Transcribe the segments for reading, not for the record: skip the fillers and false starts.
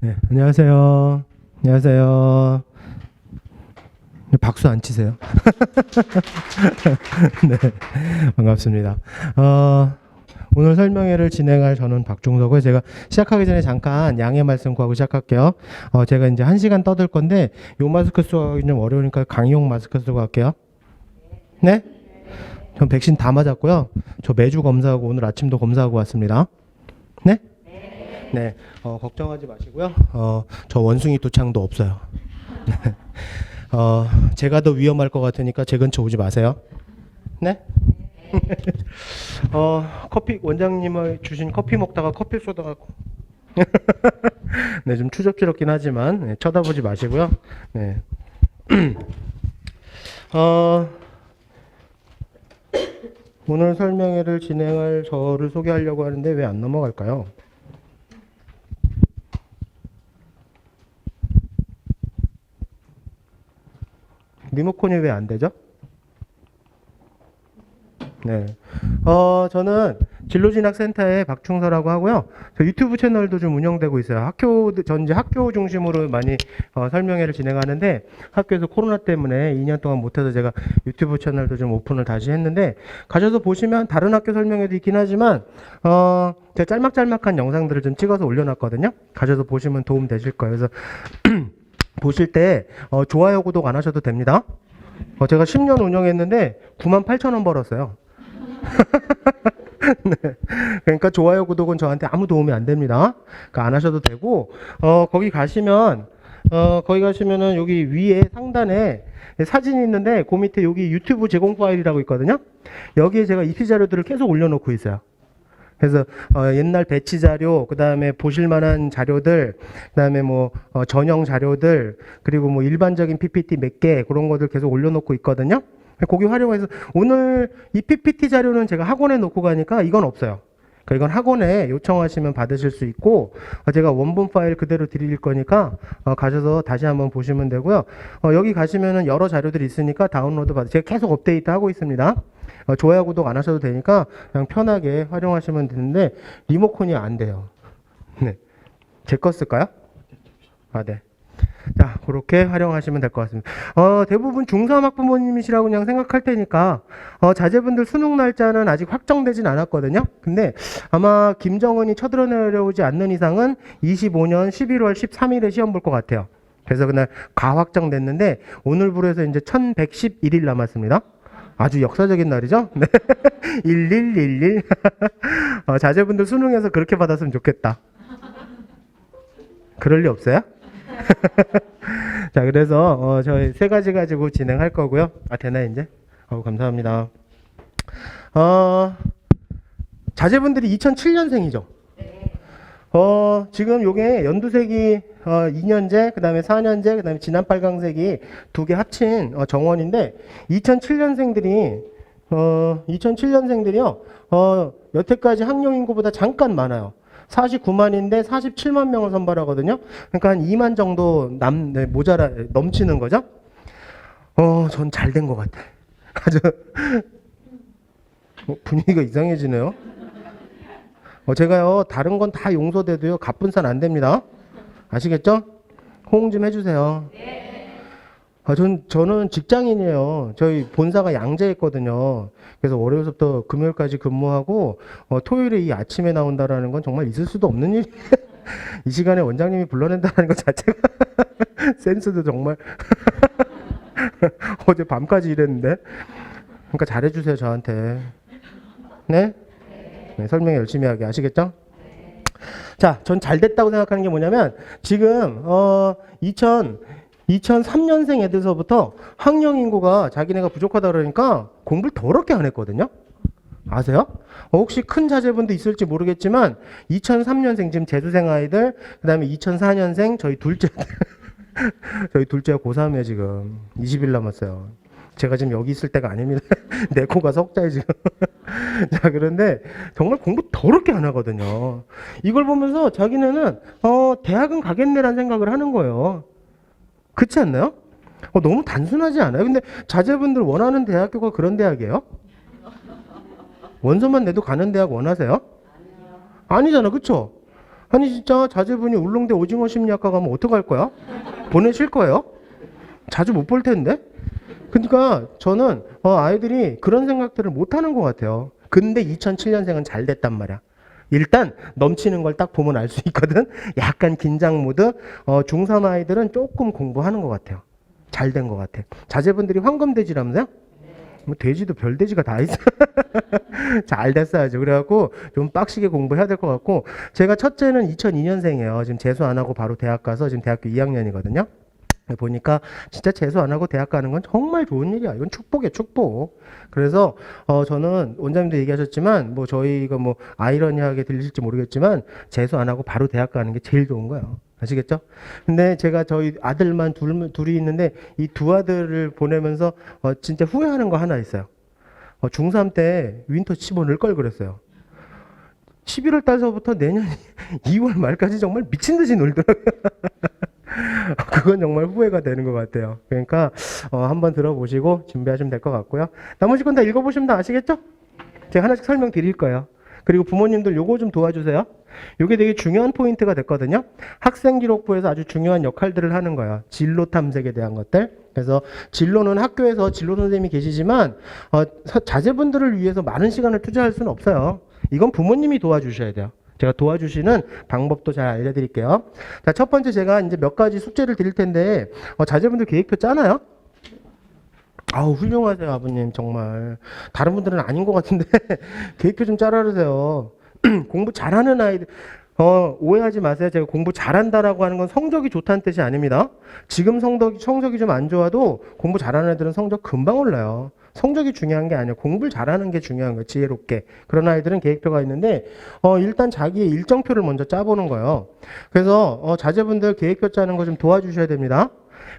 네, 안녕하세요. 안녕하세요. 박수 안 치세요? 네, 반갑습니다. 오늘 설명회를 진행할 저는 박중석고요. 제가 시작하기 전에 잠깐 양해 말씀 구하고 시작할게요. 제가 이제 1시간 떠들 건데 요 마스크 쓰기 좀 어려우니까 강의용 마스크 쓰고 할게요. 네? 전 백신 다 맞았고요. 저 매주 검사하고 오늘 아침도 검사하고 왔습니다. 네? 네, 걱정하지 마시고요. 저 원숭이 도창도 없어요. 제가 더 위험할 것 같으니까 제 근처 오지 마세요. 네? 커피, 원장님이 주신 커피 먹다가 커피 쏟아가 네, 좀 추접스럽긴 하지만, 네, 쳐다보지 마시고요. 네. 오늘 설명회를 진행할 저를 소개하려고 하는데 왜 안 넘어갈까요? 리모컨이 왜 안 되죠? 네. 저는 진로진학센터의 박충서라고 하고요. 저 유튜브 채널도 좀 운영되고 있어요. 전 이제 학교 중심으로 많이 설명회를 진행하는데 학교에서 코로나 때문에 2년 동안 못해서 제가 유튜브 채널도 좀 오픈을 다시 했는데 가셔서 보시면 다른 학교 설명회도 있긴 하지만 제가 짤막짤막한 영상들을 좀 찍어서 올려놨거든요. 가셔서 보시면 도움 되실 거예요. 그래서 보실 때 좋아요, 구독 안 하셔도 됩니다. 제가 10년 운영했는데 98,000원 벌었어요. 네. 그러니까 좋아요, 구독은 저한테 아무 도움이 안 됩니다. 그러니까 안 하셔도 되고, 거기 가시면은 여기 위에 상단에 사진이 있는데 그 밑에 여기 유튜브 제공 파일이라고 있거든요. 여기에 제가 입시 자료들을 계속 올려놓고 있어요. 그래서 옛날 배치 자료, 그 다음에 보실만한 자료들, 그 다음에 뭐 전형 자료들, 그리고 뭐 일반적인 PPT 몇 개 그런 것들 계속 올려놓고 있거든요. 거기 활용해서 오늘 이 PPT 자료는 제가 학원에 놓고 가니까 이건 없어요. 그러니까 이건 학원에 요청하시면 받으실 수 있고 제가 원본 파일 그대로 드릴 거니까 가셔서 다시 한번 보시면 되고요. 여기 가시면은 여러 자료들이 있으니까 다운로드 받으세요. 제가 계속 업데이트 하고 있습니다. 좋아요, 구독 안 하셔도 되니까 그냥 편하게 활용하시면 되는데 리모컨이 안 돼요. 네, 제 거 쓸까요? 아, 네. 자, 그렇게 활용하시면 될 것 같습니다. 대부분 중3 학부모님이시라고 그냥 생각할 테니까, 자제분들 수능 날짜는 아직 확정되진 않았거든요. 근데 아마 김정은이 쳐들어내려오지 않는 이상은 25년 11월 13일에 시험 볼 것 같아요. 그래서 그날 가확정됐는데, 오늘부로 해서 이제 1111일 남았습니다. 아주 역사적인 날이죠? 네. 1111. 자제분들 수능에서 그렇게 받았으면 좋겠다. 그럴 리 없어요? 자, 그래서 저희 세 가지 가지고 진행할 거고요. 되나 이제? 감사합니다. 자제분들이 2007년생이죠. 지금 요게 연두색이 2년제, 그 다음에 4년제, 그 다음에 진한 빨강색이 두 개 합친 정원인데 2007년생들이요. 여태까지 학령 인구보다 잠깐 많아요. 49만인데 47만 명을 선발하거든요. 그러니까 한 2만 정도 넘치는 거죠. 전 잘 된 것 같아. 아주 분위기가 이상해지네요. 제가요 다른 건 다 용서돼도요 갑분산 안 됩니다. 아시겠죠? 호응 좀 해주세요. 저는 직장인이에요. 저희 본사가 양재했거든요. 그래서 월요일부터 금요일까지 근무하고 토요일에 이 아침에 나온다라는 건 정말 있을 수도 없는 일. 이 시간에 원장님이 불러낸다는 것 자체가 센스도 정말 어제 밤까지 일했는데. 그러니까 잘해주세요 저한테. 네? 네, 설명 열심히 하게 아시겠죠? 자, 전 잘 됐다고 생각하는 게 뭐냐면 지금 2003년생 애들서부터 학령 인구가 자기네가 부족하다 그러니까 공부를 더럽게 안 했거든요. 아세요? 혹시 큰 자제분도 있을지 모르겠지만 2003년생 지금 재수생 아이들, 그 다음에 2004년생 저희 둘째 저희 둘째가 고3이에요 지금. 20일 남았어요. 제가 지금 여기 있을 때가 아닙니다. 내 코가 석자에 지금. 자, 그런데 정말 공부 더럽게 안 하거든요. 이걸 보면서 자기네는 대학은 가겠네라는 생각을 하는 거예요. 그렇지 않나요? 너무 단순하지 않아요? 근데 자제분들 원하는 대학교가 그런 대학이에요? 원서만 내도 가는 대학 원하세요? 아니잖아, 그쵸? 아니 진짜 자제분이 울릉대 오징어 심리학과 가면 어떡할 거야? 보내실 거예요? 자주 못 볼 텐데? 그러니까 저는 아이들이 그런 생각들을 못 하는 것 같아요. 근데 2007년생은 잘 됐단 말이야. 일단 넘치는 걸 딱 보면 알 수 있거든. 약간 긴장 모드. 중3 아이들은 조금 공부하는 것 같아요. 잘 된 것 같아. 자제분들이 황금돼지라면서요? 뭐 돼지도 별돼지가 다 있어. 잘 됐어야죠. 그래갖고 좀 빡시게 공부해야 될 것 같고, 제가 첫째는 2002년생이에요. 지금 재수 안 하고 바로 대학 가서 지금 대학교 2학년이거든요. 보니까 진짜 재수 안 하고 대학 가는 건 정말 좋은 일이야. 이건 축복이야, 축복. 그래서 저는 원장님도 얘기하셨지만 뭐 저희가 뭐 아이러니하게 들리실지 모르겠지만 재수 안 하고 바로 대학 가는 게 제일 좋은 거예요. 아시겠죠? 근데 제가 저희 아들만 둘이 있는데 이 두 아들을 보내면서 진짜 후회하는 거 하나 있어요. 중3 때 윈터 치고 넣을 걸 그랬어요. 11월 달서부터 내년 2월 말까지 정말 미친 듯이 놀더라고요. 그건 정말 후회가 되는 것 같아요. 그러니까 한번 들어보시고 준비하시면 될 것 같고요. 나머지 건 다 읽어보시면 다 아시겠죠? 제가 하나씩 설명드릴 거예요. 그리고 부모님들 요거 좀 도와주세요. 요게 되게 중요한 포인트가 됐거든요. 학생기록부에서 아주 중요한 역할들을 하는 거예요. 진로 탐색에 대한 것들. 그래서 진로는 학교에서 진로 선생님이 계시지만 자제분들을 위해서 많은 시간을 투자할 수는 없어요. 이건 부모님이 도와주셔야 돼요. 제가 도와주시는 방법도 잘 알려드릴게요. 자, 첫 번째 제가 이제 몇 가지 숙제를 드릴 텐데, 자제분들 계획표 짜나요? 아우, 훌륭하세요, 아버님, 정말. 다른 분들은 아닌 것 같은데, 계획표 좀 짜라 그러세요. 공부 잘하는 아이들, 오해하지 마세요. 제가 공부 잘한다라고 하는 건 성적이 좋다는 뜻이 아닙니다. 지금 성적이 좀 안 좋아도 공부 잘하는 애들은 성적 금방 올라요. 성적이 중요한 게 아니에요. 공부를 잘하는 게 중요한 거예요. 지혜롭게. 그런 아이들은 계획표가 있는데 일단 자기의 일정표를 먼저 짜보는 거예요. 그래서 자제분들 계획표 짜는 거 좀 도와주셔야 됩니다.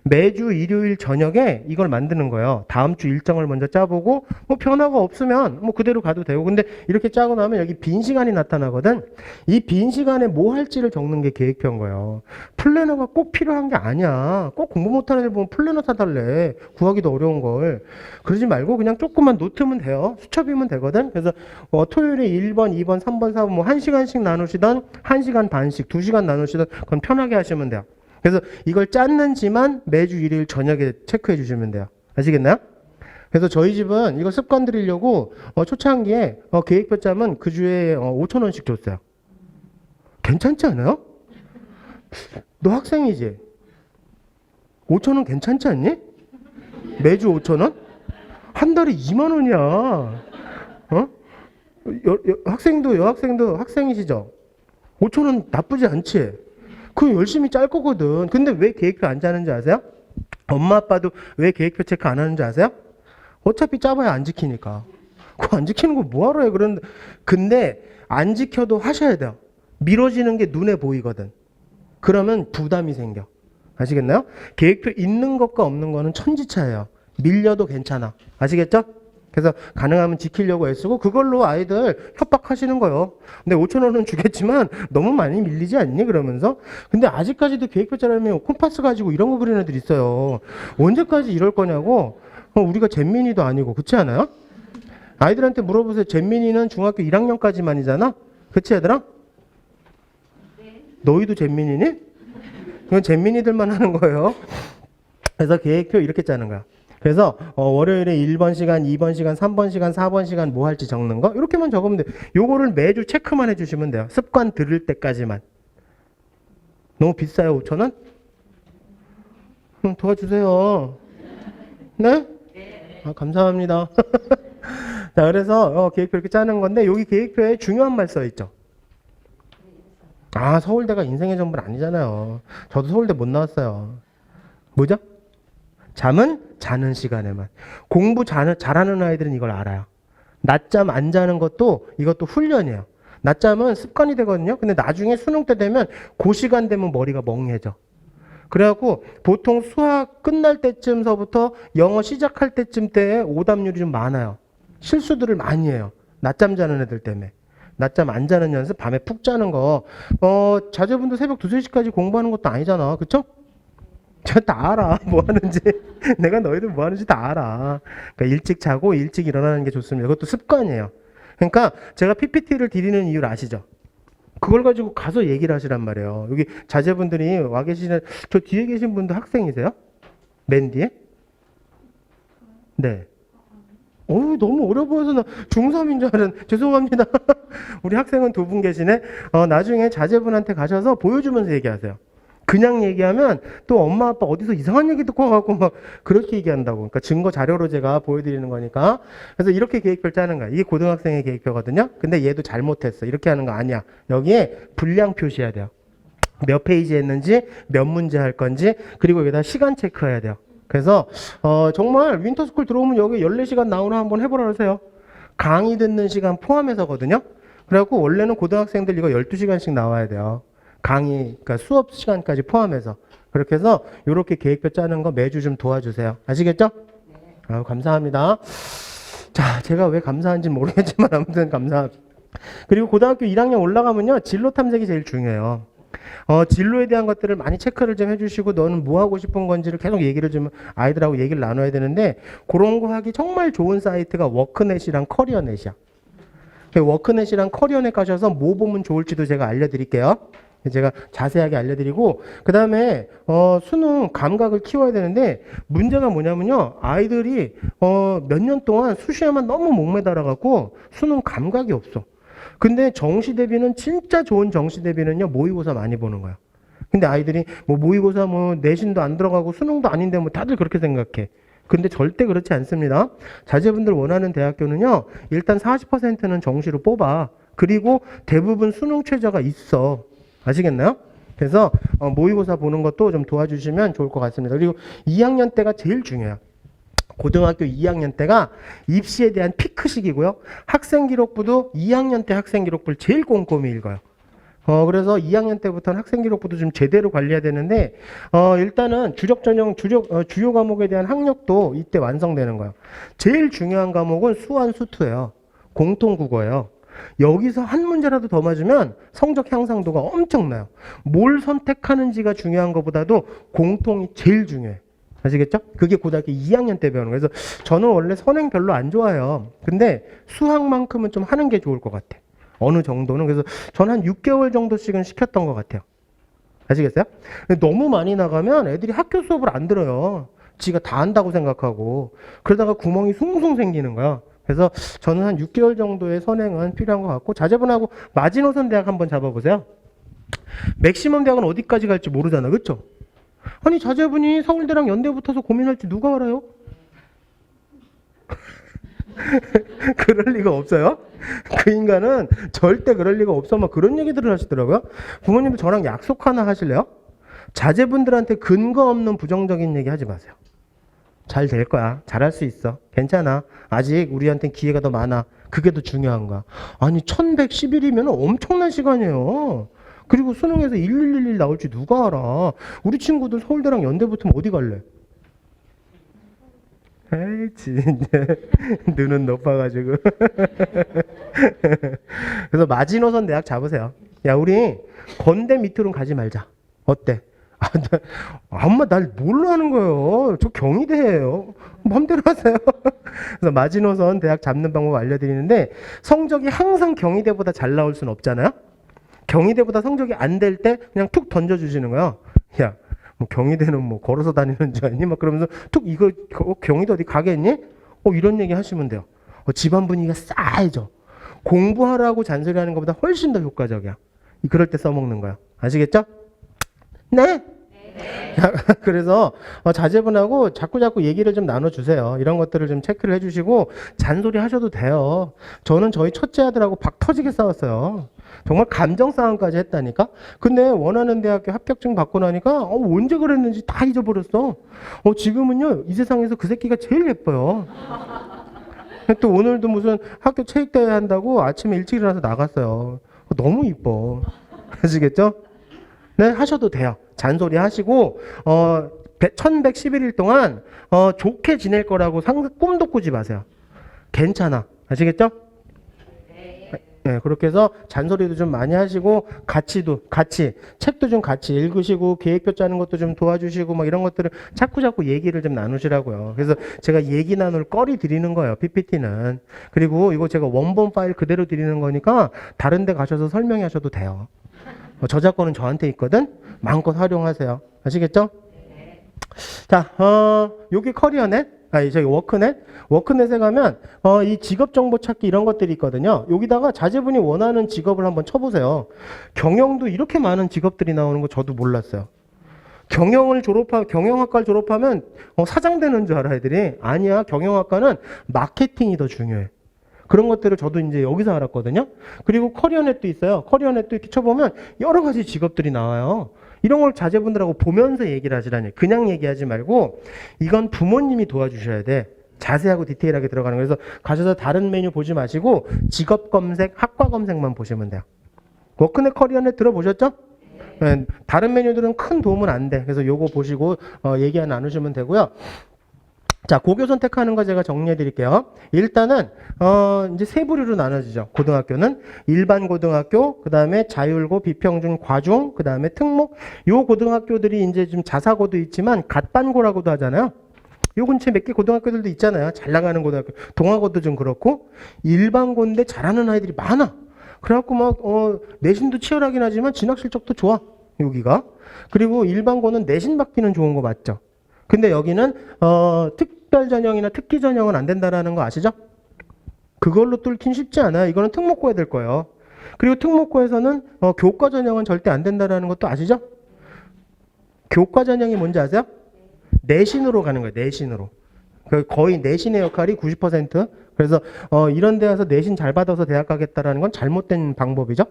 매주 일요일 저녁에 이걸 만드는 거예요. 다음 주 일정을 먼저 짜보고 뭐 변화가 없으면 뭐 그대로 가도 되고, 근데 이렇게 짜고 나면 여기 빈 시간이 나타나거든. 이 빈 시간에 뭐 할지를 적는 게 계획표인 거예요. 플래너가 꼭 필요한 게 아니야. 꼭 공부 못하는 애들 보면 플래너 사달래. 구하기도 어려운 걸. 그러지 말고 그냥 조금만 노트면 돼요. 수첩이면 되거든. 그래서 토요일에 1번, 2번, 3번, 4번 뭐 1시간씩 나누시던 1시간 반씩, 2시간 나누시던 그건 편하게 하시면 돼요. 그래서 이걸 짰는지만 매주 일요일 저녁에 체크해 주시면 돼요. 아시겠나요? 그래서 저희 집은 이거 습관 들이려고 초창기에 계획표 짜면 그 주에 5,000원씩 줬어요. 괜찮지 않아요? 너 학생이지? 5,000원 괜찮지 않니? 매주 5,000원? 한 달에 2만 원이야. 여학생도 학생이시죠? 5,000원 나쁘지 않지? 그거 열심히 짤 거거든. 근데 왜 계획표 안 짜는지 아세요? 엄마 아빠도 왜 계획표 체크 안 하는지 아세요? 어차피 짜봐야 안 지키니까. 그거 안 지키는 거 뭐하러 해? 근데 안 지켜도 하셔야 돼요. 미뤄지는 게 눈에 보이거든. 그러면 부담이 생겨. 아시겠나요? 계획표 있는 것과 없는 거는 천지차예요. 밀려도 괜찮아. 아시겠죠? 그래서 가능하면 지키려고 애쓰고 그걸로 아이들 협박하시는 거예요. 근데 5,000원은 주겠지만 너무 많이 밀리지 않니? 그러면서. 근데 아직까지도 계획표 짜려면 콤파스 가지고 이런 거 그리는 애들 있어요. 언제까지 이럴 거냐고. 우리가 잼민이도 아니고. 그렇지 않아요? 아이들한테 물어보세요. 잼민이는 중학교 1학년까지만이잖아? 그치 얘들아? 너희도 잼민이니? 이건 잼민이들만 하는 거예요. 그래서 계획표 이렇게 짜는 거야. 그래서 월요일에 1번 시간, 2번 시간, 3번 시간, 4번 시간 뭐 할지 적는 거 이렇게만 적으면 돼요. 요거를 매주 체크만 해주시면 돼요. 습관 들을 때까지만. 너무 비싸요, 5,000원? 도와주세요. 네? 아, 감사합니다. 자, 그래서 계획표 이렇게 짜는 건데 여기 계획표에 중요한 말 써있죠. 아, 서울대가 인생의 전부는 아니잖아요. 저도 서울대 못 나왔어요. 뭐죠? 잠은 자는 시간에만. 공부 잘하는 아이들은 이걸 알아요. 낮잠 안 자는 것도 이것도 훈련이에요. 낮잠은 습관이 되거든요. 근데 나중에 수능 때 되면 그 시간 되면 머리가 멍해져. 그래갖고 보통 수학 끝날 때쯤서부터 영어 시작할 때쯤 때 오답률이 좀 많아요. 실수들을 많이 해요. 낮잠 자는 애들 때문에. 낮잠 안 자는 연습, 밤에 푹 자는 거. 자제분도 새벽 2, 3시까지 공부하는 것도 아니잖아. 그쵸? 저 다 알아. 뭐 하는지. 내가 너희들 뭐 하는지 다 알아. 그러니까 일찍 자고 일찍 일어나는 게 좋습니다. 그것도 습관이에요. 그러니까 제가 PPT를 드리는 이유를 아시죠? 그걸 가지고 가서 얘기를 하시란 말이에요. 여기 자제분들이 와 계시는, 저 뒤에 계신 분도 학생이세요? 맨 뒤에? 네. 어우, 너무 어려 보여서 나 중3인 줄 알았는데, 죄송합니다. 우리 학생은 두 분 계시네. 나중에 자제분한테 가셔서 보여주면서 얘기하세요. 그냥 얘기하면 또 엄마 아빠 어디서 이상한 얘기 듣고 와갖고 막 그렇게 얘기한다고. 그러니까 증거 자료로 제가 보여드리는 거니까. 그래서 이렇게 계획표를 짜는 거야. 이게 고등학생의 계획표거든요. 근데 얘도 잘못했어. 이렇게 하는 거 아니야. 여기에 분량 표시해야 돼요. 몇 페이지 했는지, 몇 문제 할 건지, 그리고 여기다 시간 체크해야 돼요. 그래서 정말 윈터스쿨 들어오면 여기 14시간 나오나 한번 해보라 그러세요. 강의 듣는 시간 포함해서거든요. 그래갖고 원래는 고등학생들 이거 12시간씩 나와야 돼요. 강의, 그러니까 수업 시간까지 포함해서. 그렇게 해서 이렇게 계획표 짜는 거 매주 좀 도와주세요. 아시겠죠? 네. 감사합니다. 자, 제가 왜 감사한지 모르겠지만 아무튼 감사합니다. 그리고 고등학교 1학년 올라가면요, 진로 탐색이 제일 중요해요. 진로에 대한 것들을 많이 체크를 좀 해주시고, 너는 뭐 하고 싶은 건지를 계속 얘기를 좀 아이들하고 얘기를 나눠야 되는데, 그런 거 하기 정말 좋은 사이트가 워크넷이랑 커리어넷이야. 워크넷이랑 커리어넷 가셔서 뭐 보면 좋을지도 제가 알려드릴게요. 제가 자세하게 알려드리고, 그 다음에 수능 감각을 키워야 되는데, 문제가 뭐냐면요, 아이들이 몇 년 동안 수시에만 너무 목매달아 갖고 수능 감각이 없어. 근데 정시 대비는, 진짜 좋은 정시 대비는요, 모의고사 많이 보는 거야. 근데 아이들이 뭐 모의고사 뭐 내신도 안 들어가고 수능도 아닌데 뭐 다들 그렇게 생각해. 근데 절대 그렇지 않습니다. 자제분들 원하는 대학교는요, 일단 40%는 정시로 뽑아. 그리고 대부분 수능 최저가 있어. 아시겠나요? 그래서 모의고사 보는 것도 좀 도와주시면 좋을 것 같습니다. 그리고 2학년 때가 제일 중요해요. 고등학교 2학년 때가 입시에 대한 피크 시기고요. 학생기록부도 2학년 때 학생기록부를 제일 꼼꼼히 읽어요. 그래서 2학년 때부터는 학생기록부도 좀 제대로 관리해야 되는데, 일단은 주요 과목에 대한 학력도 이때 완성되는 거예요. 제일 중요한 과목은 수한 수투예요. 공통국어예요. 여기서 한 문제라도 더 맞으면 성적 향상도가 엄청나요. 뭘 선택하는지가 중요한 것보다도 공통이 제일 중요해. 아시겠죠? 그게 고등학교 2학년 때 배우는 거예요. 그래서 저는 원래 선행 별로 안 좋아해요. 근데 수학만큼은 좀 하는 게 좋을 것 같아. 어느 정도는. 그래서 저는 한 6개월 정도씩은 시켰던 것 같아요. 아시겠어요? 근데 너무 많이 나가면 애들이 학교 수업을 안 들어요. 지가 다 안다고 생각하고. 그러다가 구멍이 숭숭 생기는 거야. 그래서 저는 한 6개월 정도의 선행은 필요한 것 같고, 자제분하고 마지노선 대학 한번 잡아보세요. 맥시멈 대학은 어디까지 갈지 모르잖아. 그렇죠? 아니, 자제분이 서울대랑 연대 붙어서 고민할지 누가 알아요? 그럴 리가 없어요. 그 인간은 절대 그럴 리가 없어. 막 그런 얘기들을 하시더라고요. 부모님도 저랑 약속 하나 하실래요? 자제분들한테 근거 없는 부정적인 얘기 하지 마세요. 잘 될 거야. 잘할 수 있어. 괜찮아. 아직 우리한테는 기회가 더 많아. 그게 더 중요한 거야. 아니, 1111이면 엄청난 시간이에요. 그리고 수능에서 1111 나올지 누가 알아. 우리 친구들 서울대랑 연대 붙으면 어디 갈래? 에이, 진짜. 눈은 높아가지고. 그래서 마지노선 대학 잡으세요. 야, 우리 건대 밑으로는 가지 말자. 어때? 엄마 날 뭘로 하는 거예요? 저 경희대예요. 마음대로 하세요. 그래서 마지노선 대학 잡는 방법 알려드리는데, 성적이 항상 경희대보다 잘 나올 수는 없잖아요. 경희대보다 성적이 안 될 때 그냥 툭 던져주시는 거야. 야, 뭐 경희대는 뭐 걸어서 다니는 줄 아니? 막 그러면서 툭 이거 경희대 어디 가겠니? 이런 얘기 하시면 돼요. 집안 분위기가 싸해져. 공부하라고 잔소리하는 것보다 훨씬 더 효과적이야. 그럴 때 써먹는 거야. 아시겠죠? 네? 그래서 자제분하고 자꾸 얘기를 좀 나눠주세요. 이런 것들을 좀 체크를 해주시고, 잔소리 하셔도 돼요. 저는 저희 첫째 아들하고 박 터지게 싸웠어요. 정말 감정 싸움까지 했다니까. 근데 원하는 대학교 합격증 받고 나니까 언제 그랬는지 다 잊어버렸어. 지금은요, 이 세상에서 그 새끼가 제일 예뻐요. 또 오늘도 무슨 학교 체육대회 한다고 아침에 일찍 일어나서 나갔어요. 너무 이뻐. 아시겠죠? 네, 하셔도 돼요. 잔소리 하시고 1111일 동안 좋게 지낼 거라고 꿈도 꾸지 마세요. 괜찮아. 아시겠죠? 네, 그렇게 해서 잔소리도 좀 많이 하시고 같이 책도 좀 같이 읽으시고 계획표 짜는 것도 좀 도와주시고 막 이런 것들을 자꾸 얘기를 좀 나누시라고요. 그래서 제가 얘기 나눌 거리 드리는 거예요. PPT는. 그리고 이거 제가 원본 파일 그대로 드리는 거니까 다른 데 가셔서 설명하셔도 돼요. 저작권은 저한테 있거든. 마음껏 활용하세요. 아시겠죠? 자, 여기 커리어넷. 저기 워크넷. 워크넷에 가면, 이 직업 정보 찾기 이런 것들이 있거든요. 여기다가 자제분이 원하는 직업을 한번 쳐보세요. 경영도 이렇게 많은 직업들이 나오는 거 저도 몰랐어요. 경영학과를 졸업하면, 사장 되는 줄 알아, 애들이. 아니야. 경영학과는 마케팅이 더 중요해. 그런 것들을 저도 이제 여기서 알았거든요. 그리고 커리어넷도 있어요. 커리어넷도 이렇게 쳐보면 여러 가지 직업들이 나와요. 이런 걸 자제분들하고 보면서 얘기를 하시라니. 그냥 얘기하지 말고 이건 부모님이 도와주셔야 돼. 자세하고 디테일하게 들어가는 거예요. 그래서 가셔서 다른 메뉴 보지 마시고 직업 검색, 학과 검색만 보시면 돼요. 워크넷 커리어넷 들어보셨죠? 네, 다른 메뉴들은 큰 도움은 안 돼. 그래서 요거 보시고 얘기 나누시면 되고요. 자, 고교 선택하는 거 제가 정리해 드릴게요. 일단은 이제 세 부류로 나눠지죠. 고등학교는 일반 고등학교, 그다음에 자율고, 비평중, 과중, 그다음에 특목. 요 고등학교들이 이제 좀 자사고도 있지만 갓반고라고도 하잖아요. 요 근처에 몇 개 고등학교들도 있잖아요. 잘 나가는 고등학교. 동아고도 좀 그렇고 일반고인데 잘하는 아이들이 많아. 그래갖고 막 내신도 치열하긴 하지만 진학 실적도 좋아. 여기가. 그리고 일반고는 내신 받기는 좋은 거 맞죠? 근데 여기는 특별 전형이나 특기 전형은 안 된다라는 거 아시죠? 그걸로 뚫긴 쉽지 않아요. 이거는 특목고에 될 거예요. 그리고 특목고에서는 교과 전형은 절대 안 된다라는 것도 아시죠? 교과 전형이 뭔지 아세요? 내신으로 가는 거예요. 내신으로. 거의 내신의 역할이 90%. 그래서 이런 데 와서 내신 잘 받아서 대학 가겠다라는 건 잘못된 방법이죠.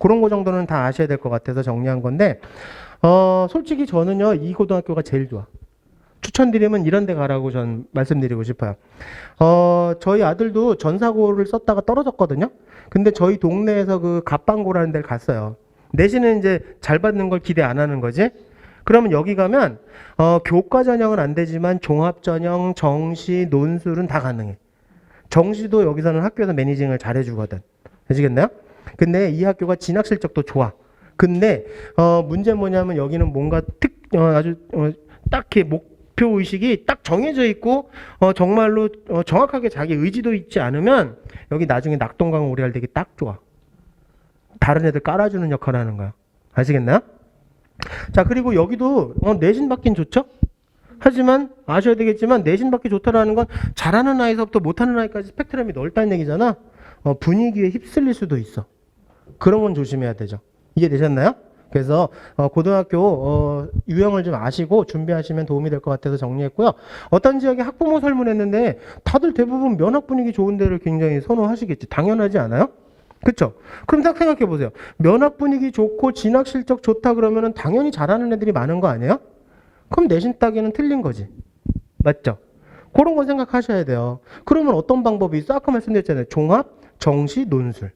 그런 거 정도는 다 아셔야 될 것 같아서 정리한 건데 솔직히 저는요 이 고등학교가 제일 좋아. 추천드리면 이런 데 가라고 전 말씀드리고 싶어요. 저희 아들도 전사고를 썼다가 떨어졌거든요. 근데 저희 동네에서 그 갑방고라는 데를 갔어요. 내신은 이제 잘 받는 걸 기대 안 하는 거지. 그러면 여기 가면 교과 전형은 안 되지만 종합 전형, 정시, 논술은 다 가능해. 정시도 여기서는 학교에서 매니징을 잘 해주거든. 아시겠나요? 근데 이 학교가 진학 실적도 좋아. 근데 문제는 뭐냐면 여기는 뭔가 아주 딱히 목표 의식이 딱 정해져 있고 정말로 정확하게 자기 의지도 있지 않으면 여기 나중에 낙동강 오리알 되기 딱 좋아. 다른 애들 깔아주는 역할을 하는 거야. 아시겠나요? 자, 그리고 여기도 내신 받긴 좋죠? 하지만 아셔야 되겠지만 내신 받기 좋다라는 건 잘하는 아이서부터 못하는 아이까지 스펙트럼이 넓다는 얘기잖아. 분위기에 휩쓸릴 수도 있어. 그런 건 조심해야 되죠. 이해되셨나요? 그래서 고등학교 유형을 좀 아시고 준비하시면 도움이 될 것 같아서 정리했고요. 어떤 지역에 학부모 설문했는데 다들 대부분 면학 분위기 좋은 데를 굉장히 선호하시겠지. 당연하지 않아요? 그쵸? 그럼 딱 생각해 보세요. 면학 분위기 좋고 진학 실적 좋다 그러면은 당연히 잘하는 애들이 많은 거 아니에요? 그럼 내신 따기는 틀린 거지. 맞죠? 그런 건 생각하셔야 돼요. 그러면 어떤 방법이 있어? 아까 말씀드렸잖아요. 종합, 정시, 논술.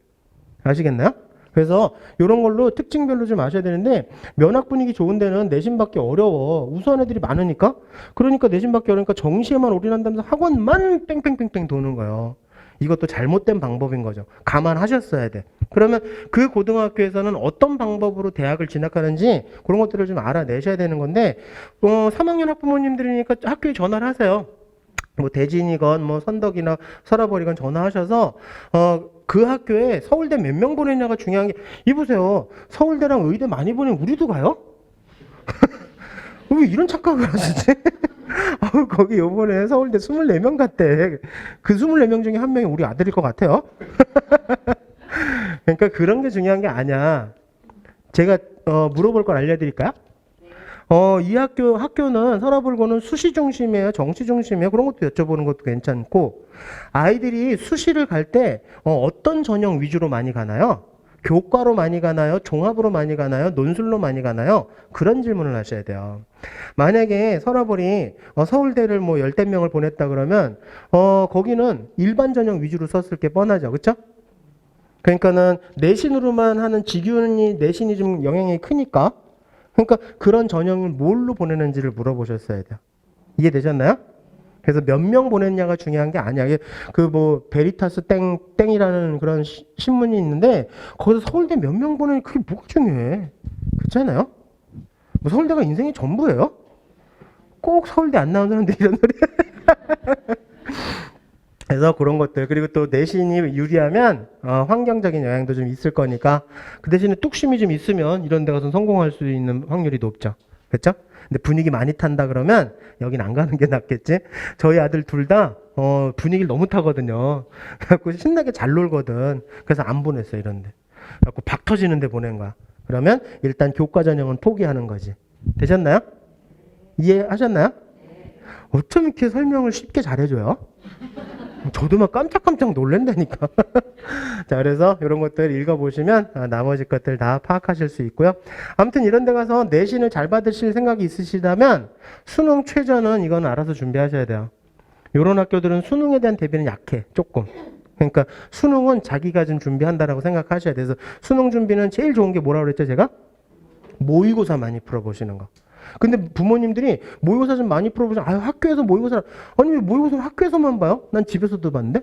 아시겠나요? 그래서 이런 걸로 특징별로 좀 아셔야 되는데 면학 분위기 좋은 데는 내신 받기 어려워. 우수한 애들이 많으니까. 그러니까 내신 받기 어려우니까 정시에만 올인한다면서 학원만 뺑뺑뺑뺑 도는 거예요. 이것도 잘못된 방법인 거죠. 감안하셨어야 돼. 그러면 그 고등학교에서는 어떤 방법으로 대학을 진학하는지 그런 것들을 좀 알아내셔야 되는 건데 3학년 학부모님들이니까 학교에 전화를 하세요. 뭐 대진이건 뭐 선덕이나 서라벌이건 전화하셔서 그 학교에 서울대 몇 명 보냈냐가 중요한 게 이보세요. 서울대랑 의대 많이 보낸 우리도 가요? 왜 이런 착각을 하시지? 거기 요번에 서울대 24명 갔대. 그 24명 중에 한 명이 우리 아들일 것 같아요. 그러니까 그런 게 중요한 게 아니야. 제가 물어볼 걸 알려드릴까요? 이 학교는 서라불고는 수시 중심이에요? 정시 중심이에요? 그런 것도 여쭤보는 것도 괜찮고, 아이들이 수시를 갈 때 어떤 전형 위주로 많이 가나요? 교과로 많이 가나요? 종합으로 많이 가나요? 논술로 많이 가나요? 그런 질문을 하셔야 돼요. 만약에 서라벌이 서울대를 뭐 10대명을 보냈다 그러면 거기는 일반 전형 위주로 썼을 게 뻔하죠. 그렇죠? 그러니까는 내신으로만 하는 직윤이 내신이 좀 영향이 크니까 그러니까 그런 전형을 뭘로 보내는지를 물어보셨어야 돼요. 이해되셨나요? 그래서 몇 명 보냈냐가 중요한 게 아니야. 그 뭐 베리타스 땡이라는 그런 신문이 있는데 거기서 서울대 몇 명 보내는 그게 뭐가 중요해? 그렇잖아요? 뭐 서울대가 인생이 전부예요? 꼭 서울대 안 나온 사람들이 이런 소리. 그래서 그런 것들, 그리고 또 내신이 유리하면 환경적인 영향도 좀 있을 거니까 그 대신에 뚝심이 좀 있으면 이런 데 가서 성공할 수 있는 확률이 높죠. 그렇죠? 근데 분위기 많이 탄다 그러면 여긴 안 가는 게 낫겠지. 저희 아들 둘 다 분위기를 너무 타거든요. 그래갖고 신나게 잘 놀거든. 그래서 안 보냈어 이런데. 그래갖고 박 터지는 데 보낸 거야. 그러면 일단 교과 전형은 포기하는 거지. 되셨나요? 이해하셨나요? 어쩜 이렇게 설명을 쉽게 잘해줘요? 저도 막 깜짝깜짝 놀란다니까. 자, 그래서 이런 것들 읽어보시면 나머지 것들 다 파악하실 수 있고요. 아무튼 이런 데 가서 내신을 잘 받으실 생각이 있으시다면 수능 최저는 이건 알아서 준비하셔야 돼요. 이런 학교들은 수능에 대한 대비는 약해, 조금. 그러니까 수능은 자기가 좀 준비한다라고 생각하셔야 돼서 수능 준비는 제일 좋은 게 뭐라고 그랬죠, 제가? 모의고사 많이 풀어보시는 거. 근데 부모님들이 모의고사 좀 많이 풀어보시면 아유 학교에서 모의고사 아니 왜 모의고사를 학교에서만 봐요? 난 집에서도 봤는데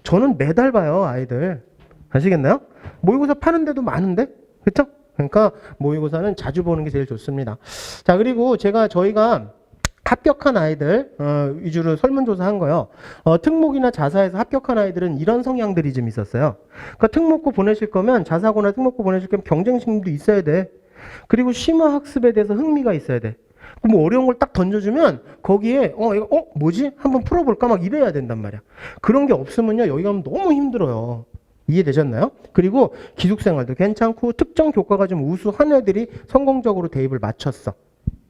저는 매달 봐요 아이들. 아시겠나요? 모의고사 파는 데도 많은데 그렇죠? 그러니까 모의고사는 자주 보는 게 제일 좋습니다. 자 그리고 저희가 합격한 아이들 위주로 설문조사한 거요. 특목이나 자사에서 합격한 아이들은 이런 성향들이 좀 있었어요. 그러니까 특목고 보내실 거면 자사고나 특목고 보내실 거면 경쟁심도 있어야 돼. 그리고 심화학습에 대해서 흥미가 있어야 돼. 뭐 어려운 걸 딱 던져주면 거기에 이거 뭐지? 한번 풀어볼까? 막 이래야 된단 말이야. 그런 게 없으면요 여기 가면 너무 힘들어요. 이해되셨나요? 그리고 기숙생활도 괜찮고 특정 교과가 좀 우수한 애들이 성공적으로 대입을 마쳤어.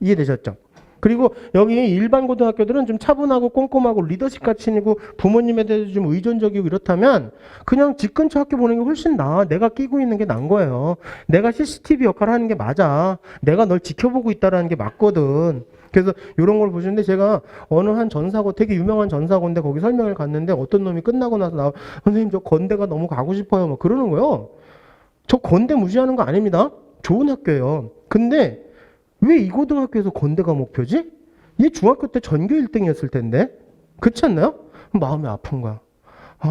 이해되셨죠? 그리고 여기 일반 고등학교들은 좀 차분하고 꼼꼼하고 리더십 가치이고 부모님에 대해서 좀 의존적이고 이렇다면 그냥 집 근처 학교 보내는 게 훨씬 나아. 내가 끼고 있는 게 나은 거예요. 내가 CCTV 역할을 하는 게 맞아. 내가 널 지켜보고 있다라는 게 맞거든. 그래서 이런 걸 보시는데 제가 어느 한 전사고 되게 유명한 전사고인데 거기 설명을 갔는데 어떤 놈이 끝나고 나서 선생님 저 건대가 너무 가고 싶어요. 막 그러는 거예요. 저 건대 무시하는 거 아닙니다. 좋은 학교예요. 근데 왜 이 고등학교에서 건대가 목표지? 얘 중학교 때 전교 1등이었을 텐데. 그렇지 않나요? 마음이 아픈 거야.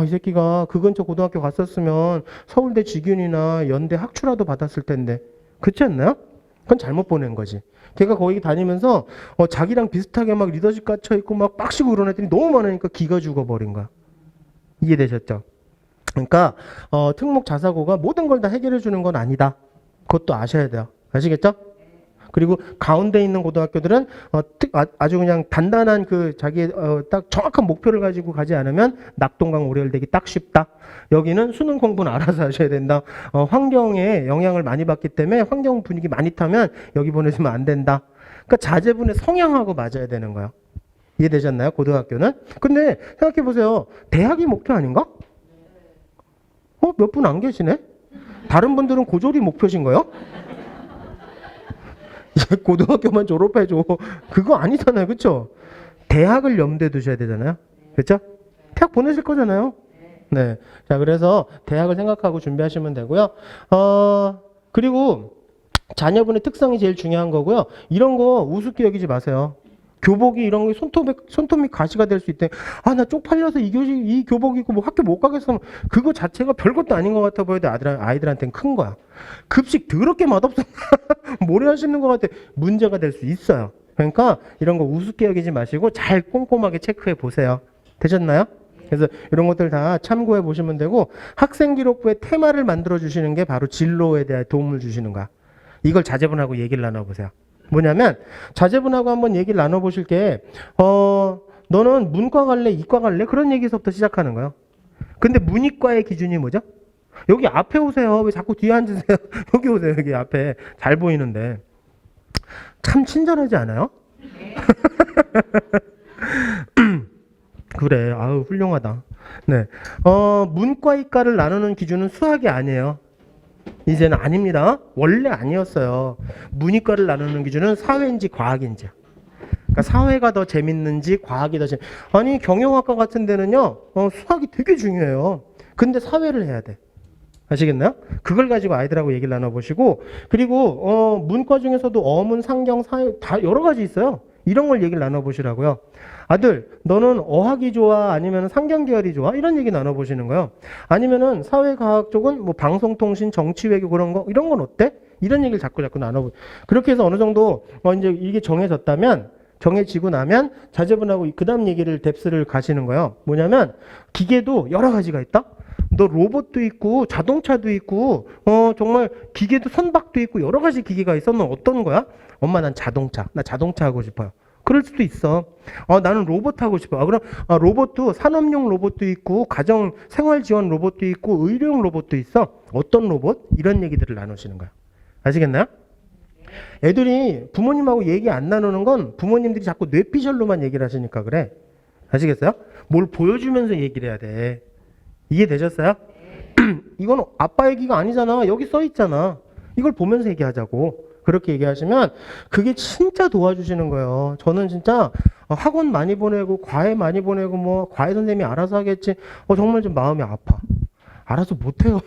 이 새끼가 그 근처 고등학교 갔었으면 서울대 직윤이나 연대 학추라도 받았을 텐데. 그렇지 않나요? 그건 잘못 보낸 거지. 걔가 거기 다니면서 자기랑 비슷하게 막 리더십 갇혀있고 막 빡시고 그런 애들이 너무 많으니까 기가 죽어버린 거야. 이해되셨죠? 그러니까 특목 자사고가 모든 걸 다 해결해 주는 건 아니다. 그것도 아셔야 돼요. 아시겠죠? 그리고 가운데 있는 고등학교들은 아주 그냥 단단한 그 자기의 딱 정확한 목표를 가지고 가지 않으면 낙동강 오렬되기 딱 쉽다. 여기는 수능 공부는 알아서 하셔야 된다. 환경에 영향을 많이 받기 때문에 환경 분위기 많이 타면 여기 보내주면 안 된다. 그러니까 자제분의 성향하고 맞아야 되는 거예요. 이해되셨나요? 고등학교는. 근데 생각해 보세요. 대학이 목표 아닌가? 몇 분 안 계시네? 다른 분들은 고졸이 목표신 거예요? 고등학교만 졸업해줘. 그거 아니잖아요. 그렇죠? 대학을 염두에 두셔야 되잖아요. 그렇죠? 대학 보내실 거잖아요. 네. 자, 그래서 대학을 생각하고 준비하시면 되고요. 그리고 자녀분의 특성이 제일 중요한 거고요. 이런 거 우습게 여기지 마세요. 교복이 이런 게 손톱 및 가시가 될 수 있대. 나 쪽팔려서 이 교복 입고 뭐 학교 못 가겠어. 그거 자체가 별것도 아닌 것 같아 보여도 아이들한테는 큰 거야. 급식 더럽게 맛없어. 모래 하시는 것 같아. 문제가 될 수 있어요. 그러니까 이런 거 우습게 여기지 마시고 잘 꼼꼼하게 체크해 보세요. 되셨나요? 그래서 이런 것들 다 참고해 보시면 되고 학생기록부에 테마를 만들어 주시는 게 바로 진로에 대한 도움을 주시는 거야. 이걸 자제분하고 얘기를 나눠보세요. 뭐냐면 자제분하고 한번 얘기를 나눠보실 게 너는 문과 갈래 이과 갈래 그런 얘기서부터 시작하는 거예요. 근데 문이과의 기준이 뭐죠? 여기 앞에 오세요. 왜 자꾸 뒤에 앉으세요? 여기 오세요. 여기 앞에 잘 보이는데 참 친절하지 않아요? 그래. 아우 훌륭하다. 네. 문과 이과를 나누는 기준은 수학이 아니에요. 이제는 아닙니다. 원래 아니었어요. 문이과를 나누는 기준은 사회인지 과학인지. 그러니까 사회가 더 재밌는지 과학이 더 아니 경영학과 같은 데는요. 수학이 되게 중요해요. 근데 사회를 해야 돼. 아시겠나요? 그걸 가지고 아이들하고 얘기를 나눠보시고 그리고 문과 중에서도 어문, 상경, 사회 다 여러 가지 있어요. 이런 걸 얘기를 나눠보시라고요. 아들, 너는 어학이 좋아? 아니면 상경계열이 좋아? 이런 얘기 나눠보시는 거예요. 아니면은 사회과학 쪽은 뭐 방송통신, 정치외교 그런 거, 이런 건 어때? 이런 얘기를 자꾸 나눠보고. 그렇게 해서 어느 정도, 이제 이게 정해지고 나면 자제분하고 그 다음 얘기를 뎁스를 가시는 거예요. 뭐냐면, 기계도 여러 가지가 있다? 너 로봇도 있고, 자동차도 있고, 정말 기계도 선박도 있고, 여러 가지 기계가 있어. 너 어떤 거야? 엄마, 난 자동차. 나 자동차 하고 싶어요. 그럴 수도 있어. 나는 로봇 하고 싶어. 그럼 로봇도 산업용 로봇도 있고 가정 생활 지원 로봇도 있고 의료용 로봇도 있어. 어떤 로봇? 이런 얘기들을 나누시는 거야. 아시겠나요? 애들이 부모님하고 얘기 안 나누는 건 부모님들이 자꾸 뇌피셜로만 얘기를 하시니까 그래. 아시겠어요? 뭘 보여주면서 얘기를 해야 돼. 이해되셨어요? 이건 아빠 얘기가 아니잖아. 여기 써 있잖아. 이걸 보면서 얘기하자고. 그렇게 얘기하시면 그게 진짜 도와주시는 거예요. 저는 진짜 학원 많이 보내고 과외 많이 보내고 뭐 과외 선생님이 알아서 하겠지. 정말 좀 마음이 아파. 알아서 못해요.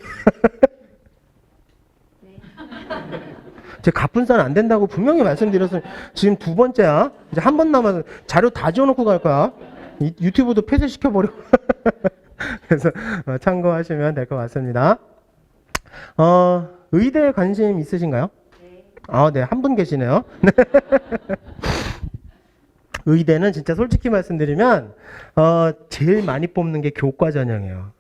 제 갑분싸는 안 된다고 분명히 말씀드렸어요. 지금 두 번째야. 이제 한 번 남아서 자료 다 지워놓고 갈 거야. 유튜브도 폐쇄시켜버려. 그래서 참고하시면 될 것 같습니다. 의대에 관심 있으신가요? 네, 한 분 계시네요. 의대는 진짜 솔직히 말씀드리면, 제일 많이 뽑는 게 교과 전형이에요.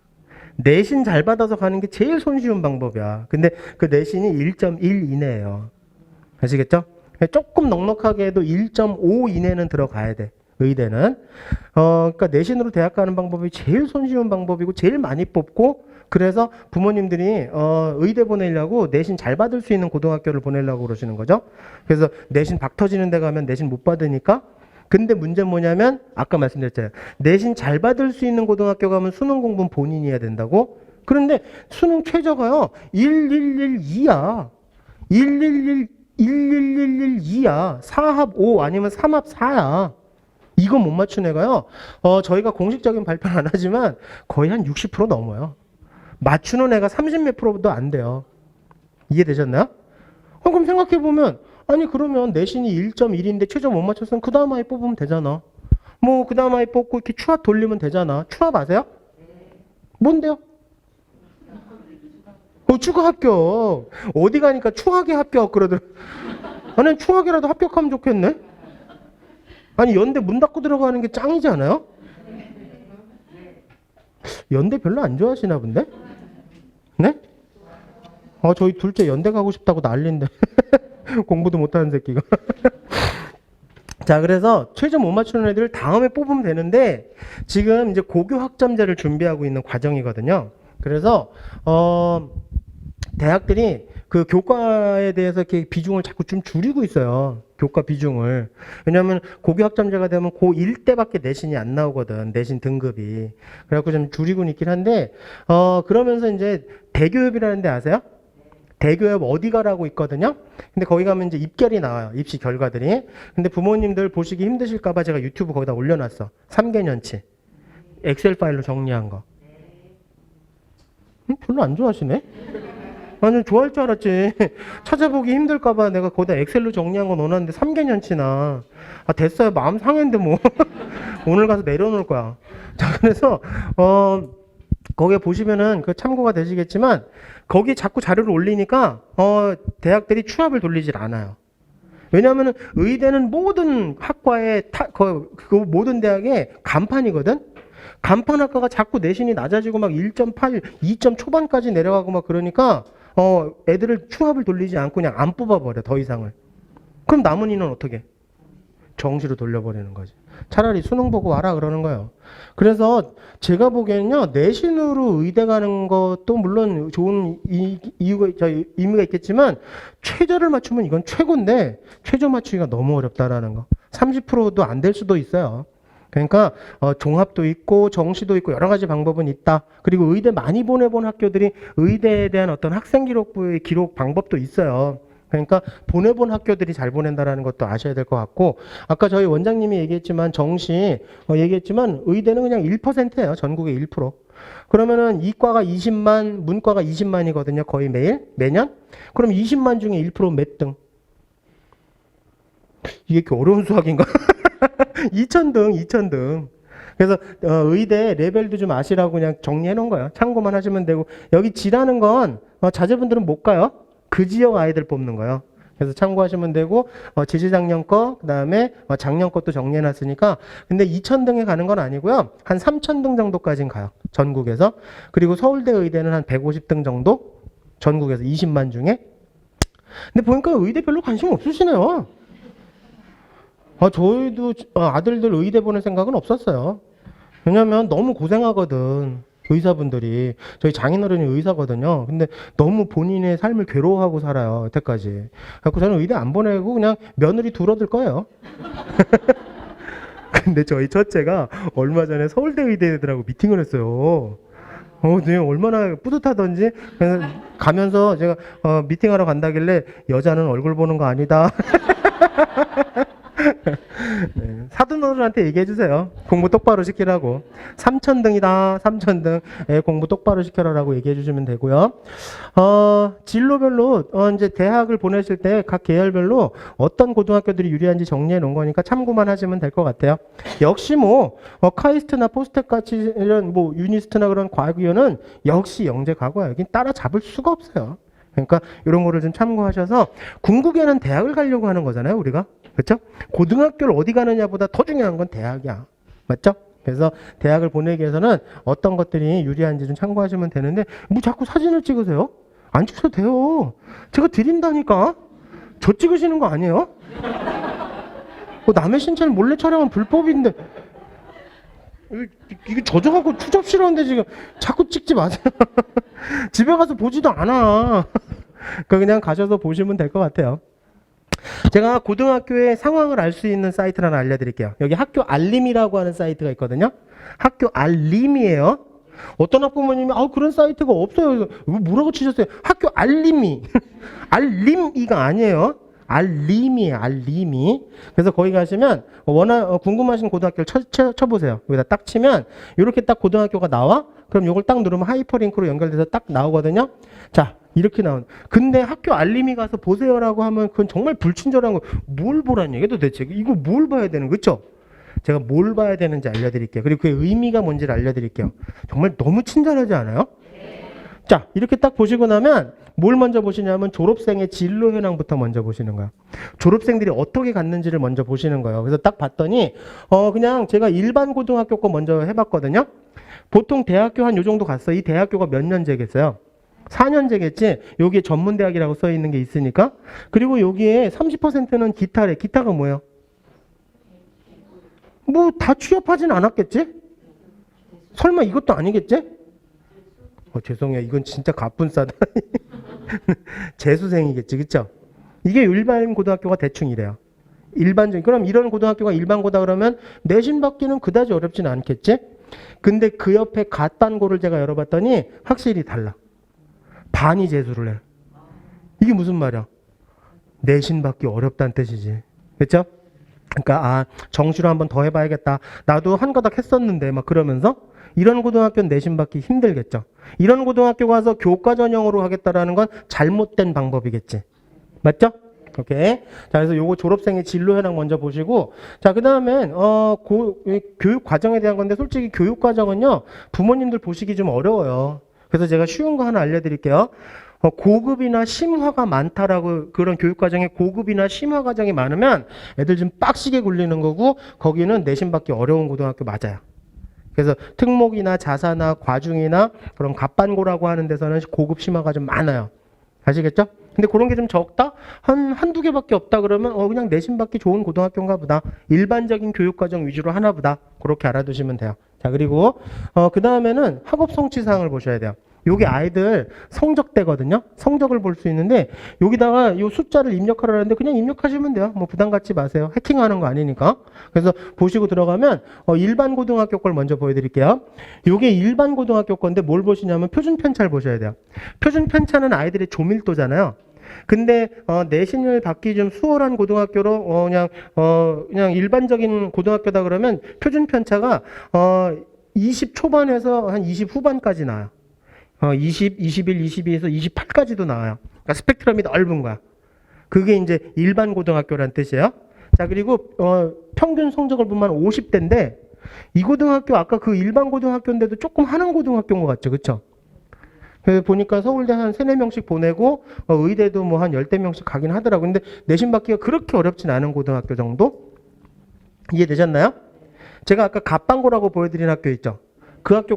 내신 잘 받아서 가는 게 제일 손쉬운 방법이야. 근데 그 내신이 1.1 이내예요. 아시겠죠? 조금 넉넉하게 해도 1.5 이내는 들어가야 돼. 의대는. 그러니까 내신으로 대학 가는 방법이 제일 손쉬운 방법이고 제일 많이 뽑고 그래서 부모님들이 의대 보내려고 내신 잘 받을 수 있는 고등학교를 보내려고 그러시는 거죠. 그래서 내신 박 터지는 데 가면 내신 못 받으니까. 근데 문제는 뭐냐면 아까 말씀드렸잖아요. 내신 잘 받을 수 있는 고등학교 가면 수능 공부는 본인이 해야 된다고. 그런데 수능 최저가요. 1112야. 1112야. 4합 5 아니면 3합 4야. 이거 못 맞춘 애가요. 저희가 공식적인 발표는 안 하지만 거의 한 60% 넘어요. 맞추는 애가 30몇 프로도 안 돼요. 이해되셨나요? 그럼 생각해보면 아니 그러면 내신이 1.1인데 최저 못 맞췄으면 그 다음 아이 뽑으면 되잖아. 뭐 그 다음 아이 뽑고 이렇게 추합 돌리면 되잖아. 추합 아세요? 뭔데요? 추가 합격. 어디 가니까 추하게 합격 그러더라. 아니 추하게라도 합격하면 좋겠네. 아니 연대 문 닫고 들어가는 게 짱이지 않아요? 연대 별로 안 좋아하시나 본데? 네? 저희 둘째 연대 가고 싶다고 난리인데 공부도 못하는 새끼가. 자, 그래서 최저 못 맞추는 애들 다음에 뽑으면 되는데 지금 이제 고교 학점제를 준비하고 있는 과정이거든요. 그래서 대학들이 그 교과에 대해서 이렇게 비중을 자꾸 좀 줄이고 있어요. 교과 비중을. 왜냐하면 고교 학점제가 되면 고1 때밖에 내신이 안 나오거든. 내신 등급이. 그래갖고 좀 줄이고는 있긴 한데, 그러면서 이제 대교협이라는 데 아세요? 대교협 어디 가라고 있거든요. 근데 거기 가면 이제 입결이 나와요. 입시 결과들이. 근데 부모님들 보시기 힘드실까봐 제가 유튜브 거기다 올려놨어. 3개년치. 엑셀 파일로 정리한 거. 별로 안 좋아하시네? 아니, 좋아할 줄 알았지. 찾아보기 힘들까봐 내가 거기다 엑셀로 정리한 거 넣어놨는데 3개년치나. 됐어요. 마음 상했는데 뭐. 오늘 가서 내려놓을 거야. 자, 그래서, 거기에 보시면은 그 참고가 되시겠지만, 거기에 자꾸 자료를 올리니까, 대학들이 추합을 돌리질 않아요. 왜냐하면 의대는 모든 학과에, 그 모든 대학의 간판이거든? 간판학과가 자꾸 내신이 낮아지고 막 1.8, 2점 초반까지 내려가고 막 그러니까, 애들을 추합을 돌리지 않고 그냥 안 뽑아버려, 더 이상을. 그럼 남은 이는 어떻게? 정시로 돌려버리는 거지. 차라리 수능 보고 와라 그러는 거예요. 그래서 제가 보기에는요, 내신으로 의대 가는 것도 물론 좋은 의미가 있겠지만, 최저를 맞추면 이건 최고인데, 최저 맞추기가 너무 어렵다라는 거. 30%도 안 될 수도 있어요. 그러니까 종합도 있고 정시도 있고 여러 가지 방법은 있다. 그리고 의대 많이 보내본 학교들이 의대에 대한 어떤 학생 기록부의 기록 방법도 있어요. 그러니까 보내본 학교들이 잘 보낸다라는 것도 아셔야 될 것 같고, 아까 저희 원장님이 얘기했지만 정시 얘기했지만 의대는 그냥 1%예요. 전국의 1%. 그러면은 이과가 20만, 문과가 20만이거든요. 거의 매년. 그럼 20만 중에 1% 몇 등? 이게 이렇게 어려운 수학인가? 2000등, 2000등. 그래서 의대 레벨도 좀 아시라고 그냥 정리해 놓은 거예요. 참고만 하시면 되고 여기 G라는 건 자제분들은 못 가요. 그 지역 아이들 뽑는 거예요. 그래서 참고하시면 되고 재재작년 거 그다음에 작년 것도 정리해 놨으니까 근데 2000등에 가는 건 아니고요. 한 3000등 정도까지는 가요. 전국에서. 그리고 서울대 의대는 한 150등 정도 전국에서 20만 중에. 근데 보니까 의대 별로 관심 없으시네요. 저희도 아들들 의대 보낼 생각은 없었어요. 왜냐면 너무 고생하거든. 의사분들이. 저희 장인어른이 의사거든요. 근데 너무 본인의 삶을 괴로워하고 살아요. 여태까지. 그래서 저는 의대 안 보내고 그냥 며느리 둘어들 거예요. 근데 저희 첫째가 얼마 전에 서울대 의대들하고 미팅을 했어요. 네, 얼마나 뿌듯하던지. 그래서 가면서 제가 미팅하러 간다길래 여자는 얼굴 보는 거 아니다. 네, 사돈어른한테 얘기해 주세요. 공부 똑바로 시키라고. 3000등이다. 3000등. 네, 공부 똑바로 시켜라라고 얘기해 주시면 되고요. 진로별로 이제 대학을 보내실 때 각 계열별로 어떤 고등학교들이 유리한지 정리해 놓은 거니까 참고만 하시면 될 것 같아요. 역시 카이스트나 포스텍 같이 이런 유니스트나 그런 과학위원은 역시 영재 과거야. 여긴 따라잡을 수가 없어요. 그러니까 이런 거를 좀 참고하셔서 궁극에는 대학을 가려고 하는 거잖아요, 우리가. 그렇죠? 고등학교를 어디 가느냐보다 더 중요한 건 대학이야. 맞죠? 그래서 대학을 보내기 위해서는 어떤 것들이 유리한지 좀 참고하시면 되는데 자꾸 사진을 찍으세요? 안 찍어도 돼요. 제가 드린다니까. 저 찍으시는 거 아니에요? 남의 신체를 몰래 촬영은 불법인데 이거 저저하고 추잡스러운데 지금 자꾸 찍지 마세요. 집에 가서 보지도 않아. 그냥 가셔서 보시면 될 것 같아요. 제가 고등학교의 상황을 알 수 있는 사이트를 하나 알려드릴게요. 여기 학교 알림이라고 하는 사이트가 있거든요. 학교 알림이에요. 어떤 학부모님이 그런 사이트가 없어요. 뭐라고 치셨어요? 학교 알림이. 알림이가 아니에요. 알림이에요. 알림이. 그래서 거기 가시면 궁금하신 고등학교를 쳐보세요. 여기다 딱 치면 이렇게 딱 고등학교가 나와. 그럼 이걸 딱 누르면 하이퍼링크로 연결돼서 딱 나오거든요. 자, 이렇게 나오는. 근데 학교 알림이 가서 보세요라고 하면 그건 정말 불친절한 거. 뭘 보라는 얘기야 도대체. 이거 뭘 봐야 되는 거죠? 제가 뭘 봐야 되는지 알려드릴게요. 그리고 그 의미가 뭔지를 알려드릴게요. 정말 너무 친절하지 않아요? 자, 이렇게 딱 보시고 나면 뭘 먼저 보시냐면 졸업생의 진로 현황부터 먼저 보시는 거예요. 졸업생들이 어떻게 갔는지를 먼저 보시는 거예요. 그래서 딱 봤더니 그냥 제가 일반 고등학교 거 먼저 해봤거든요. 보통 대학교 한 요 정도 갔어. 이 대학교가 몇 년제겠어요? 4년제겠지? 여기에 전문대학이라고 써 있는 게 있으니까. 그리고 여기에 30%는 기타래. 기타가 뭐예요? 다 취업하진 않았겠지? 설마 이것도 아니겠지? 죄송해요. 이건 진짜 가뿐싸다. 재수생이겠지. 그쵸? 이게 일반 고등학교가 대충 이래요. 일반적인. 그럼 이런 고등학교가 일반고다 그러면 내신 받기는 그다지 어렵진 않겠지? 근데 그 옆에 갓반고를 제가 열어봤더니 확실히 달라. 반이 재수를 해. 이게 무슨 말이야? 내신 받기 어렵다는 뜻이지. 그렇죠? 그러니까 정시로 한번 더 해봐야겠다. 나도 한 가닥 했었는데 막 그러면서 이런 고등학교는 내신 받기 힘들겠죠. 이런 고등학교 가서 교과 전형으로 하겠다라는 건 잘못된 방법이겠지. 맞죠? 오케이. 자, 그래서 요거 졸업생의 진로 현황 먼저 보시고, 자, 그 다음엔, 교육 과정에 대한 건데, 솔직히 교육 과정은요, 부모님들 보시기 좀 어려워요. 그래서 제가 쉬운 거 하나 알려드릴게요. 고급이나 심화가 많다라고, 그런 교육 과정에 고급이나 심화 과정이 많으면 애들 좀 빡시게 굴리는 거고, 거기는 내신 받기 어려운 고등학교 맞아요. 그래서 특목이나 자사나 과중이나 그런 갑반고라고 하는 데서는 고급 심화가 좀 많아요. 아시겠죠? 근데 그런 게 좀 적다? 한두 개밖에 없다 그러면 그냥 내신 받기 좋은 고등학교인가 보다. 일반적인 교육과정 위주로 하나 보다. 그렇게 알아두시면 돼요. 자, 그리고 그 다음에는 학업 성취사항을 보셔야 돼요. 요게 아이들 성적대거든요. 성적을 볼 수 있는데 여기다가 요 숫자를 입력하라는데 그냥 입력하시면 돼요. 부담 갖지 마세요. 해킹하는 거 아니니까. 그래서 보시고 들어가면 일반 고등학교 걸 먼저 보여드릴게요. 요게 일반 고등학교 건데 뭘 보시냐면 표준 편차를 보셔야 돼요. 표준 편차는 아이들의 조밀도잖아요. 근데 내신을 받기 좀 수월한 고등학교로 그냥 일반적인 고등학교다 그러면 표준 편차가 20 초반에서 한 20 후반까지 나와요. 20, 21, 22에서 28까지도 나와요. 그러니까 스펙트럼이 넓은 거야. 그게 이제 일반 고등학교란 뜻이에요. 자, 그리고 평균 성적을 보면 50대인데 이 고등학교 아까 그 일반 고등학교인데도 조금 하는 고등학교인 것 같죠, 그렇죠? 그래서 보니까 서울대 한 3, 4명씩 보내고 의대도 뭐 한 10대 명씩 가긴 하더라고요. 근데 내신 받기가 그렇게 어렵진 않은 고등학교 정도? 이해되셨나요? 제가 아까 갑방고라고 보여드린 학교 있죠? 그 학교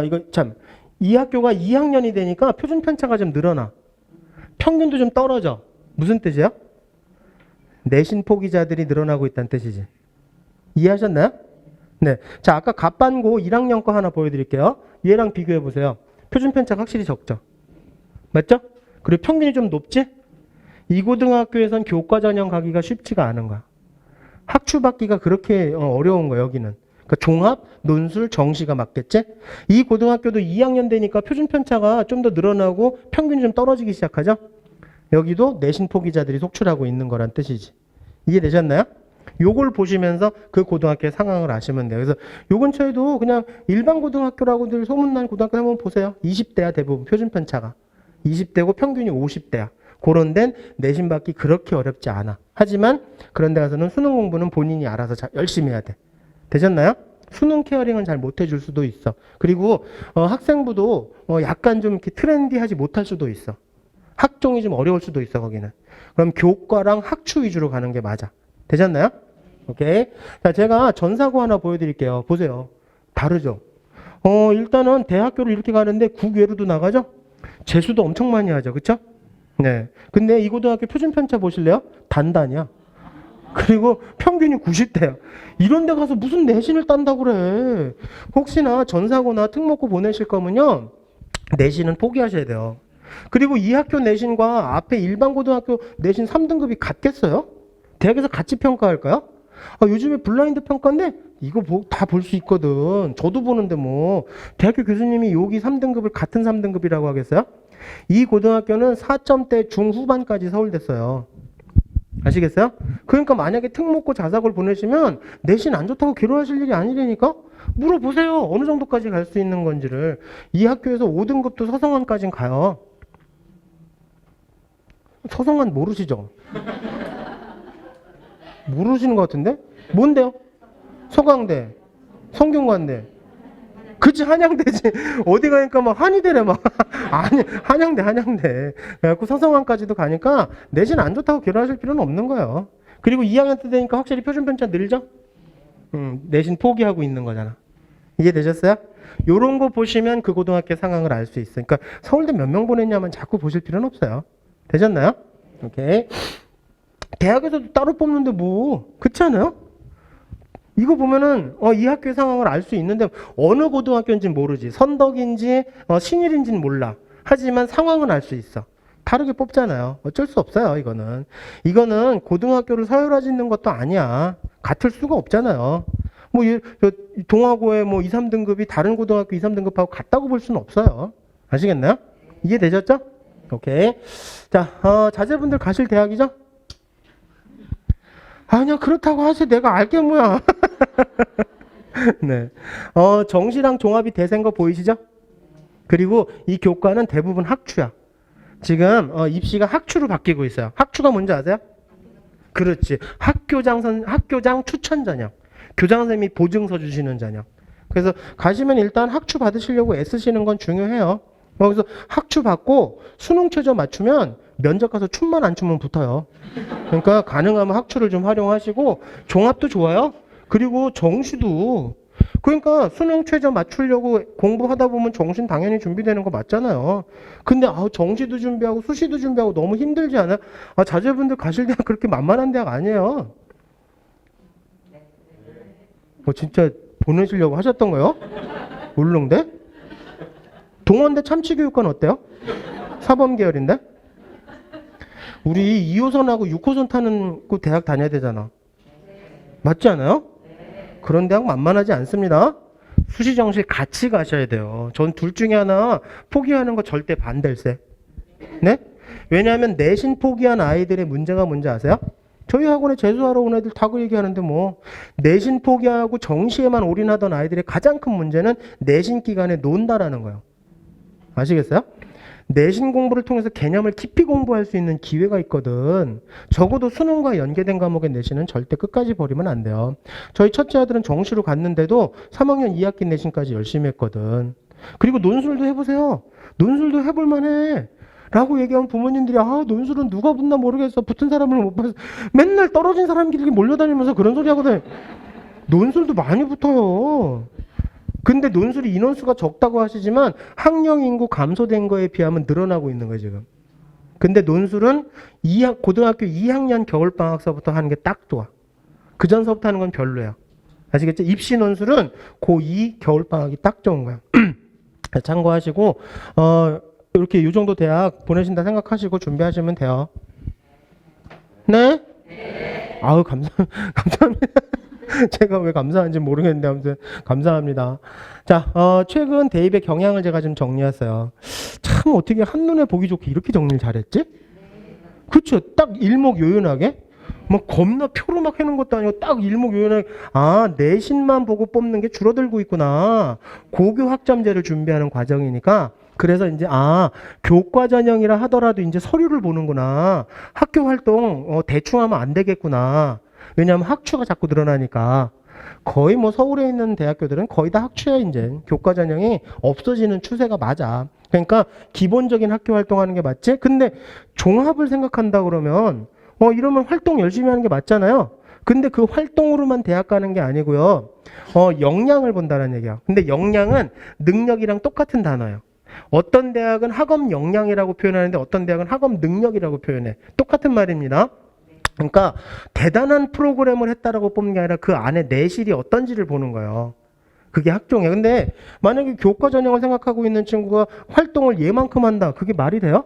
이거 참, 이 학교가 2학년이 되니까 표준 편차가 좀 늘어나. 평균도 좀 떨어져. 무슨 뜻이야? 내신 포기자들이 늘어나고 있다는 뜻이지. 이해하셨나요? 네. 자, 아까 갑반고 1학년 거 하나 보여드릴게요. 얘랑 비교해 보세요. 표준 편차가 확실히 적죠. 맞죠? 그리고 평균이 좀 높지? 이 고등학교에선 교과 전형 가기가 쉽지가 않은 거야. 학추 받기가 그렇게 어려운 거야, 여기는. 그러니까 종합, 논술, 정시가 맞겠지? 이 고등학교도 2학년 되니까 표준 편차가 좀 더 늘어나고 평균이 좀 떨어지기 시작하죠? 여기도 내신 포기자들이 속출하고 있는 거란 뜻이지. 이해되셨나요? 요걸 보시면서 그 고등학교의 상황을 아시면 돼요. 그래서 요 근처에도 그냥 일반 고등학교라고들 소문난 고등학교 한번 보세요. 20대야 대부분 표준 편차가. 20대고 평균이 50대야. 그런 데는 내신 받기 그렇게 어렵지 않아. 하지만 그런 데 가서는 수능 공부는 본인이 알아서 열심히 해야 돼. 되셨나요? 수능 케어링은 잘 못 해줄 수도 있어. 그리고 학생부도 약간 좀 이렇게 트렌디하지 못할 수도 있어. 학종이 좀 어려울 수도 있어, 거기는. 그럼 교과랑 학추 위주로 가는 게 맞아. 되셨나요? 오케이. 자, 제가 전사고 하나 보여드릴게요. 보세요. 다르죠? 일단은 대학교를 이렇게 가는데 국외로도 나가죠? 재수도 엄청 많이 하죠. 그쵸? 네. 근데 이 고등학교 표준 편차 보실래요? 단단이야. 그리고 평균이 90대야. 이런 데 가서 무슨 내신을 딴다고 그래. 혹시나 전사고나 특목고 보내실 거면요. 내신은 포기하셔야 돼요. 그리고 이 학교 내신과 앞에 일반 고등학교 내신 3등급이 같겠어요? 대학에서 같이 평가할까요? 요즘에 블라인드 평가인데 이거 다 볼 수 있거든. 저도 보는데 뭐 대학교 교수님이 여기 3등급을 같은 3등급이라고 하겠어요? 이 고등학교는 4점대 중후반까지 서울댔어요. 아시겠어요? 그러니까 만약에 특목고 자사고를 보내시면 내신 안 좋다고 괴로워하실 일이 아니라니까? 물어보세요. 어느 정도까지 갈 수 있는 건지를. 이 학교에서 5등급도 서성원까지는 가요. 서성원 모르시죠? 모르시는 것 같은데? 뭔데요? 서강대, 성균관대. 그치, 한양대지. 어디 가니까 막 한의대래 막. 아니, 한양대. 그래갖고 서성원까지도 가니까 내신 안 좋다고 괴로워하실 필요는 없는 거예요. 그리고 2학년 때 되니까 확실히 표준 편차 늘죠? 내신 포기하고 있는 거잖아. 이해되셨어요? 요런 거 보시면 그 고등학교 상황을 알 수 있어요. 그러니까 서울대 몇 명 보냈냐면 자꾸 보실 필요는 없어요. 되셨나요? 오케이. 대학에서도 따로 뽑는데 뭐, 그렇지 않아요? 이거 보면은 이 학교의 상황을 알 수 있는데 어느 고등학교인지는 모르지. 선덕인지 신일인지는 몰라. 하지만 상황은 알 수 있어. 다르게 뽑잖아요. 어쩔 수 없어요. 이거는 고등학교를 서열화 짓는 것도 아니야. 같을 수가 없잖아요. 뭐 동아고의 뭐 2, 3등급이 다른 고등학교 2, 3등급하고 같다고 볼 수는 없어요. 아시겠나요? 이해되셨죠? 오케이. 자, 자제분들 가실 대학이죠? 아니야, 그렇다고 하세요. 내가 알게 뭐야. 네. 정시랑 종합이 대세인 거 보이시죠? 그리고 이 교과는 대부분 학추야. 지금 입시가 학추로 바뀌고 있어요. 학추가 뭔지 아세요? 그렇지. 학교장 추천 전형. 교장선생님이 보증서 주시는 전형. 그래서 가시면 일단 학추 받으시려고 애쓰시는 건 중요해요. 그래서 학추 받고 수능 최저 맞추면 면접 가서 춤만 안 추면 붙어요. 그러니까 가능하면 학추를 좀 활용하시고 종합도 좋아요. 그리고 정시도 그러니까 수능 최저 맞추려고 공부하다 보면 정시는 당연히 준비되는 거 맞잖아요. 근데 정시도 준비하고 수시도 준비하고 너무 힘들지 않아요? 자제분들 가실 대학 그렇게 만만한 대학 아니에요. 진짜 보내시려고 하셨던 거요? 울릉대? 동원대 참치교육관 어때요? 사범 계열인데? 우리 2호선하고 6호선 타는 그 대학 다녀야 되잖아. 맞지 않아요? 그런 대학 만만하지 않습니다. 수시 정시 같이 가셔야 돼요. 전 둘 중에 하나 포기하는 거 절대 반댈세. 네? 왜냐하면 내신 포기한 아이들의 문제가 뭔지 아세요? 저희 학원에 재수하러 온 애들 다 그 얘기하는데 뭐 내신 포기하고 정시에만 올인하던 아이들의 가장 큰 문제는 내신 기간에 논다라는 거예요. 아시겠어요? 내신 공부를 통해서 개념을 깊이 공부할 수 있는 기회가 있거든. 적어도 수능과 연계된 과목의 내신은 절대 끝까지 버리면 안 돼요. 저희 첫째 아들은 정시로 갔는데도 3학년 2학기 내신까지 열심히 했거든. 그리고 논술도 해보세요. 논술도 해볼 만해. 라고 얘기하면 부모님들이 논술은 누가 붙나 모르겠어. 붙은 사람을 못 봐서 맨날 떨어진 사람끼리 몰려다니면서 그런 소리 하거든. 논술도 많이 붙어요. 근데 논술이 인원수가 적다고 하시지만 학령 인구 감소된 거에 비하면 늘어나고 있는 거예요, 지금. 근데 논술은 고등학교 2학년 겨울방학서부터 하는 게 딱 좋아. 그 전서부터 하는 건 별로야. 아시겠죠? 입시 논술은 고2 겨울방학이 딱 좋은 거야. 참고하시고, 이렇게 이 정도 대학 보내신다 생각하시고 준비하시면 돼요. 네? 아우, 감사합니다. 제가 왜 감사한지 모르겠는데 아무튼 감사합니다. 자, 최근 대입의 경향을 제가 좀 정리했어요. 참 어떻게 한눈에 보기 좋게 이렇게 정리를 잘했지? 그렇죠. 딱 일목요연하게. 막 겁나 표로 막 해놓은 것도 아니고 딱 일목요연하게 내신만 보고 뽑는 게 줄어들고 있구나. 고교 학점제를 준비하는 과정이니까 그래서 이제 교과 전형이라 하더라도 이제 서류를 보는구나. 학교 활동 대충 하면 안 되겠구나. 왜냐하면 학추가 자꾸 늘어나니까. 거의 뭐 서울에 있는 대학교들은 거의 다 학추야. 이제 교과 전형이 없어지는 추세가 맞아. 그러니까 기본적인 학교 활동하는 게 맞지. 근데 종합을 생각한다 그러면 이러면 활동 열심히 하는 게 맞잖아요. 근데 그 활동으로만 대학 가는 게 아니고요. 역량을 본다는 얘기야. 근데 역량은 능력이랑 똑같은 단어예요. 어떤 대학은 학업 역량이라고 표현하는데 어떤 대학은 학업 능력이라고 표현해. 똑같은 말입니다. 그러니까 대단한 프로그램을 했다라고 뽑는 게 아니라 그 안에 내실이 어떤지를 보는 거예요. 그게 학종이에요. 근데 만약에 교과 전형을 생각하고 있는 친구가 활동을 얘만큼 한다. 그게 말이 돼요?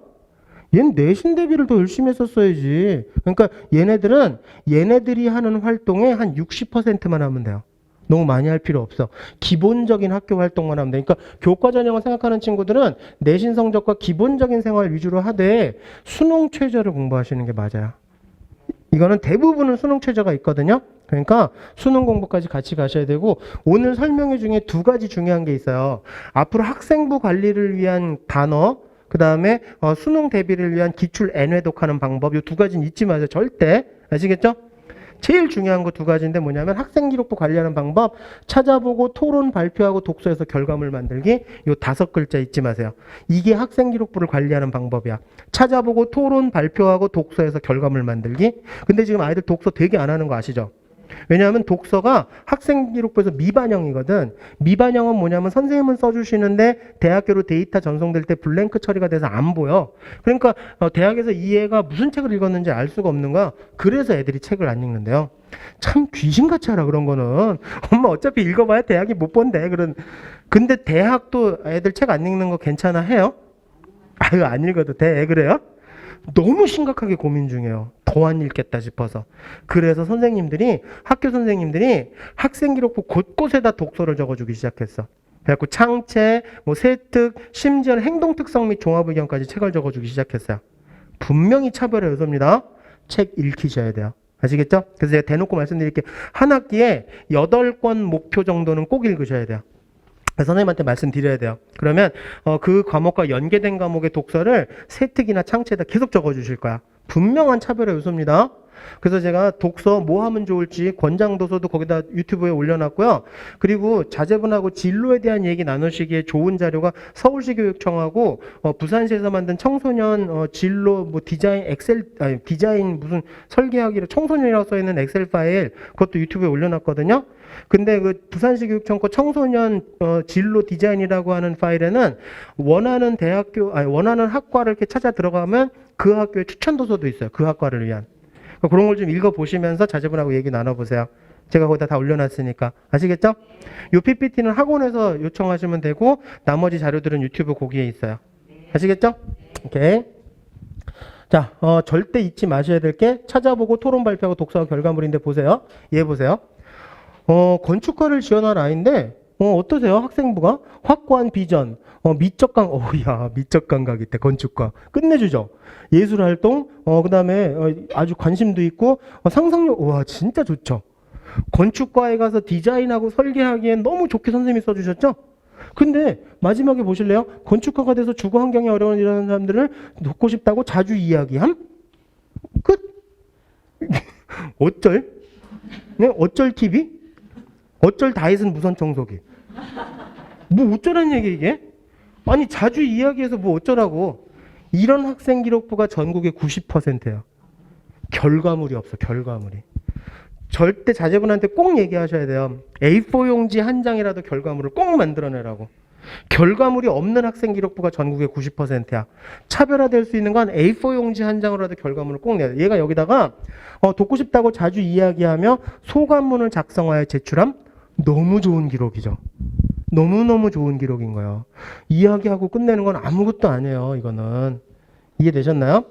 얘는 내신 대비를 더 열심히 했었어야지. 그러니까 얘네들이 하는 활동의 한 60%만 하면 돼요. 너무 많이 할 필요 없어. 기본적인 학교 활동만 하면 돼. 그러니까 교과 전형을 생각하는 친구들은 내신 성적과 기본적인 생활 위주로 하되 수능 최저를 공부하시는 게 맞아요. 이거는 대부분은 수능 최저가 있거든요. 그러니까 수능 공부까지 같이 가셔야 되고 오늘 설명회 중에 두 가지 중요한 게 있어요. 앞으로 학생부 관리를 위한 단어, 그 다음에 수능 대비를 위한 기출 N회독하는 방법, 이 두 가지는 잊지 마세요. 절대. 아시겠죠? 제일 중요한 거 두 가지인데 뭐냐면 학생기록부 관리하는 방법, 찾아보고 토론 발표하고 독서에서 결과물 만들기, 요 5글자 잊지 마세요. 이게 학생기록부를 관리하는 방법이야. 찾아보고 토론 발표하고 독서에서 결과물 만들기. 근데 지금 아이들 독서 되게 안 하는 거 아시죠? 왜냐하면 독서가 학생기록부에서 미반영이거든. 미반영은 뭐냐면 선생님은 써주시는데 대학교로 데이터 전송될 때 블랭크 처리가 돼서 안 보여. 그러니까 대학에서 이 애가 무슨 책을 읽었는지 알 수가 없는 거야. 그래서 애들이 책을 안 읽는데요. 참 귀신같이 하라 그런 거는. 엄마 어차피 읽어봐야 대학이 못 본대. 근데 대학도 애들 책 안 읽는 거 괜찮아 해요? 아유 안 읽어도 돼. 그래요? 너무 심각하게 고민 중이에요. 더 안 읽겠다 싶어서. 그래서 학교 선생님들이 학생기록부 곳곳에다 독서를 적어주기 시작했어. 그래갖고 창체, 세특, 심지어 행동특성 및 종합의견까지 책을 적어주기 시작했어요. 분명히 차별의 요소입니다. 책 읽히셔야 돼요. 아시겠죠? 그래서 제가 대놓고 말씀드릴게요. 한 학기에 8권 목표 정도는 꼭 읽으셔야 돼요. 선생님한테 말씀드려야 돼요. 그러면 그 과목과 연계된 과목의 독서를 세특이나 창체에다 계속 적어주실 거야. 분명한 차별의 요소입니다. 그래서 제가 독서 뭐 하면 좋을지 권장도서도 거기다 유튜브에 올려놨고요. 그리고 자제분하고 진로에 대한 얘기 나누시기에 좋은 자료가 서울시 교육청하고 부산시에서 만든 청소년 진로 디자인 무슨 설계하기로 청소년이라고 써있는 엑셀 파일 그것도 유튜브에 올려놨거든요. 근데 그 부산시 교육청 거 청소년 진로 디자인이라고 하는 파일에는 원하는 학과를 이렇게 찾아 들어가면 그 학교에 추천 도서도 있어요. 그 학과를 위한. 그런 걸 좀 읽어보시면서 자제분하고 얘기 나눠보세요. 제가 거기다 다 올려놨으니까. 아시겠죠? 요 PPT는 학원에서 요청하시면 되고 나머지 자료들은 유튜브 거기에 있어요. 아시겠죠? 오케이. 자, 절대 잊지 마셔야 될 게 찾아보고 토론 발표하고 독서 결과물인데 보세요. 얘 보세요. 건축과를 지원할 아이인데 어떠세요? 학생부가 확고한 비전, 미적 감각 있대. 건축과 끝내주죠. 예술활동, 그 다음에 아주 관심도 있고 상상력, 와 진짜 좋죠. 건축과에 가서 디자인하고 설계하기엔 너무 좋게 선생님이 써주셨죠? 근데 마지막에 보실래요? 건축가가 돼서 주거 환경이 어려운 이런 사람들을 돕고 싶다고 자주 이야기함? 끝? 어쩔? 네? 어쩔 TV? 어쩔 다이슨 무선 청소기? 뭐 어쩌라는 얘기 이게? 아니 자주 이야기해서 뭐 어쩌라고. 이런 학생 기록부가 전국의 90%예요. 결과물이 없어. 결과물이. 절대 자제분한테 꼭 얘기하셔야 돼요. A4 용지 한 장이라도 결과물을 꼭 만들어내라고. 결과물이 없는 학생 기록부가 전국의 90%야. 차별화될 수 있는 건 A4 용지 한 장으로라도 결과물을 꼭 내야 돼. 얘가 여기다가 돕고 싶다고 자주 이야기하며 소감문을 작성하여 제출함. 너무 좋은 기록이죠. 너무너무 좋은 기록인 거예요. 이야기하고 끝내는 건 아무것도 아니에요. 이거는. 이해되셨나요?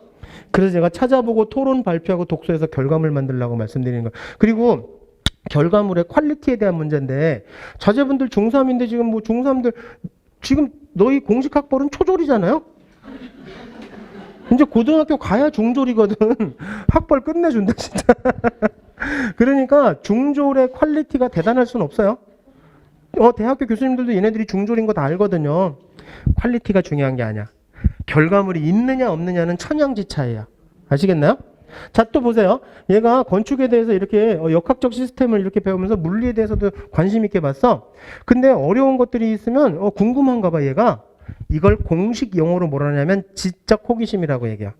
그래서 제가 찾아보고 토론 발표하고 독서해서 결과물 만들라고 말씀드리는 거예요. 그리고 결과물의 퀄리티에 대한 문제인데 자제분들 중3인데 지금 뭐 중3들 지금 너희 공식 학벌은 초졸이잖아요? 이제 고등학교 가야 중졸이거든. 학벌 끝내준다 진짜. 그러니까 중졸의 퀄리티가 대단할 수는 없어요. 대학교 교수님들도 얘네들이 중졸인 거 다 알거든요. 퀄리티가 중요한 게 아니야. 결과물이 있느냐 없느냐는 천양지차예요. 아시겠나요? 자, 또 보세요. 얘가 건축에 대해서 이렇게 역학적 시스템을 이렇게 배우면서 물리에 대해서도 관심 있게 봤어. 근데 어려운 것들이 있으면 궁금한가 봐 얘가. 이걸 공식 용어로 뭐라 하냐면 지적 호기심이라고 얘기해요.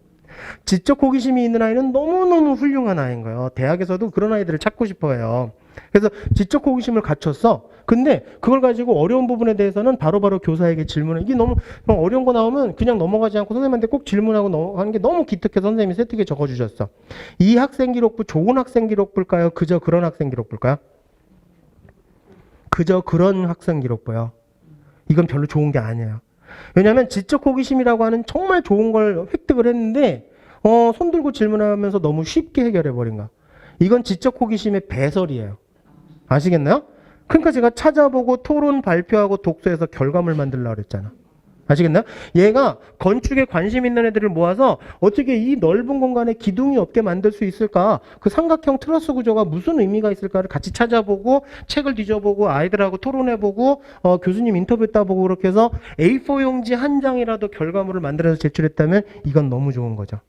지적 호기심이 있는 아이는 너무너무 훌륭한 아이인 거예요. 대학에서도 그런 아이들을 찾고 싶어 해요. 그래서 지적 호기심을 갖췄어. 근데 그걸 가지고 어려운 부분에 대해서는 바로바로 교사에게 질문을, 이게 너무 어려운 거 나오면 그냥 넘어가지 않고 선생님한테 꼭 질문하고 하는 게 너무 기특해서 선생님이 세특에 적어주셨어. 이 학생 기록부 좋은 학생 기록부일까요? 그저 그런 학생 기록부일까요? 그저 그런 학생 기록부요. 이건 별로 좋은 게 아니에요. 왜냐하면 지적 호기심이라고 하는 정말 좋은 걸 획득을 했는데 손 들고 질문하면서 너무 쉽게 해결해버린 거야. 이건 지적 호기심의 배설이에요. 아시겠나요? 그러니까 제가 찾아보고 토론 발표하고 독서해서 결과물 만들려고 그랬잖아. 아시겠나요? 얘가 건축에 관심 있는 애들을 모아서 어떻게 이 넓은 공간에 기둥이 없게 만들 수 있을까? 그 삼각형 트러스 구조가 무슨 의미가 있을까를 같이 찾아보고 책을 뒤져보고 아이들하고 토론해보고 교수님 인터뷰 따보고 그렇게 해서 A4 용지 한 장이라도 결과물을 만들어서 제출했다면 이건 너무 좋은 거죠.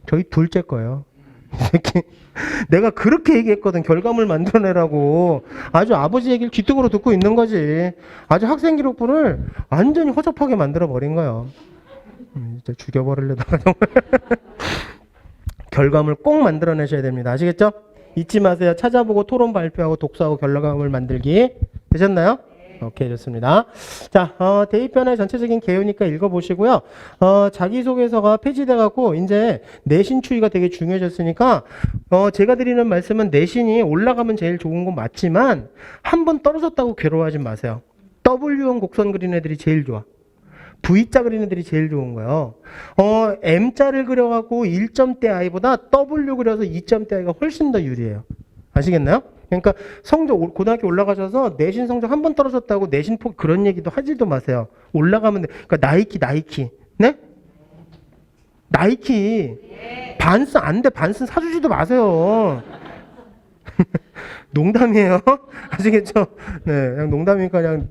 저희 둘째 거예요. 내가 그렇게 얘기했거든. 결과물 만들어내라고. 아주 아버지 얘기를 귀뚱으로 듣고 있는 거지. 아주 학생 기록부를 완전히 허접하게 만들어버린 거예요. 진짜 죽여버리려다가 정말. 결과물 꼭 만들어내셔야 됩니다. 아시겠죠? 잊지 마세요. 찾아보고 토론 발표하고 독서하고 결과물 만들기. 되셨나요? 오케이, 좋습니다. 자, 대입편의 전체적인 개요니까 읽어보시고요. 자기소개서가 폐지돼갖고 이제 내신 추이가 되게 중요해졌으니까 제가 드리는 말씀은 내신이 올라가면 제일 좋은 건 맞지만 한 번 떨어졌다고 괴로워하지 마세요. W형 곡선 그린 애들이 제일 좋아. V자 그린 애들이 제일 좋은 거예요. M자를 그려갖고 1점대 I보다 W 그려서 2점대 I가 훨씬 더 유리해요. 아시겠나요? 그러니까 성적 고등학교 올라가셔서 내신 성적 한 번 떨어졌다고 내신 포기 그런 얘기도 하지도 마세요. 올라가면 돼. 그러니까 나이키. 네? 나이키. 반스 안 돼. 반스 사주지도 마세요. 농담이에요. 아시겠죠? 네, 그냥 농담이니까 그냥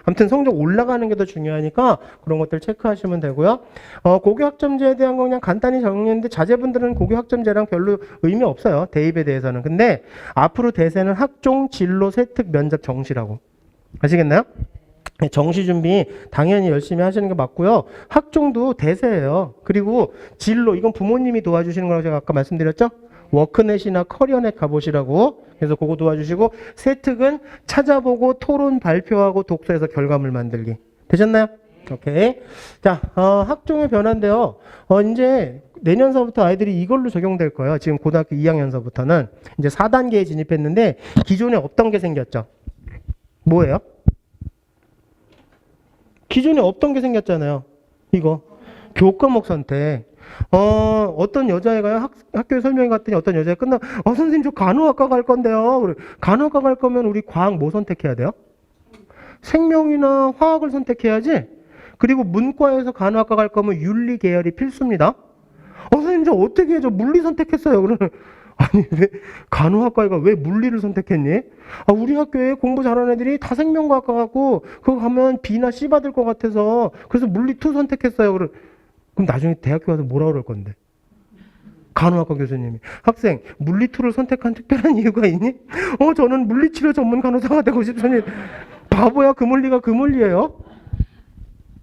아무튼 성적 올라가는 게 더 중요하니까 그런 것들 체크하시면 되고요. 고교 학점제에 대한 거 그냥 간단히 정리했는데 자제분들은 고교 학점제랑 별로 의미 없어요. 대입에 대해서는. 근데 앞으로 대세는 학종, 진로, 세특, 면접, 정시라고. 아시겠나요? 정시 준비 당연히 열심히 하시는 게 맞고요. 학종도 대세예요. 그리고 진로, 이건 부모님이 도와주시는 거라고 제가 아까 말씀드렸죠? 워크넷이나 커리어넷 가보시라고. 그래서 그거 도와주시고, 세특은 찾아보고 토론 발표하고 독서해서 결과물 만들기. 되셨나요? 오케이. 자, 학종의 변화인데요. 이제 내년서부터 아이들이 이걸로 적용될 거예요. 지금 고등학교 2학년서부터는 이제 4단계에 진입했는데 기존에 없던 게 생겼죠. 뭐예요? 기존에 없던 게 생겼잖아요. 이거 교과목 선택. 어떤 여자애가요, 학교에 설명회 갔더니 어떤 여자애가 선생님 저 간호학과 갈 건데요. 그래. 간호학과 갈 거면 우리 과학 뭐 선택해야 돼요? 생명이나 화학을 선택해야지. 그리고 문과에서 간호학과 갈 거면 윤리 계열이 필수입니다. 선생님 저 어떻게 저 물리 선택했어요. 그러면 아니, 왜, 간호학과가 왜 물리를 선택했니? 아, 우리 학교에 공부 잘하는 애들이 다 생명과학과 갖고, 그거 가면 B나 C 받을 것 같아서, 그래서 물리 2 선택했어요. 그럼 나중에 대학교 가서 뭐라 그럴 건데? 간호학과 교수님이. 학생, 물리 2를 선택한 특별한 이유가 있니? 저는 물리치료 전문 간호사가 되고 싶으니, 바보야, 그 물리가 그 물리예요?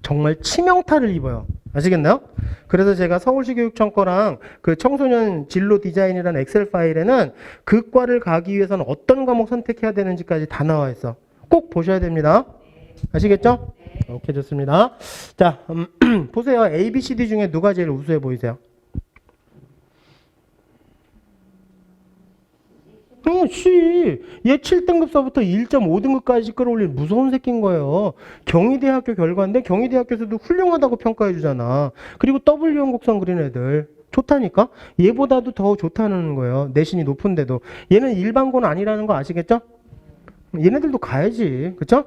정말 치명타를 입어요. 아시겠나요? 그래서 제가 서울시 교육청 거랑 그 청소년 진로 디자인이라는 엑셀 파일에는 그 과를 가기 위해서는 어떤 과목 선택해야 되는지까지 다 나와 있어. 꼭 보셔야 됩니다. 아시겠죠? 오케이, 좋습니다. 자, 보세요. A, B, C, D 중에 누가 제일 우수해 보이세요? C. 얘 7등급서부터 1.5등급까지 끌어올린 무서운 새끼인 거예요. 경희대학교 결과인데 경희대학교에서도 훌륭하다고 평가해 주잖아. 그리고 W 형곡선 그린 애들. 좋다니까? 얘보다도 더 좋다는 거예요. 내신이 높은데도. 얘는 일반고는 아니라는 거 아시겠죠? 얘네들도 가야지. 그쵸?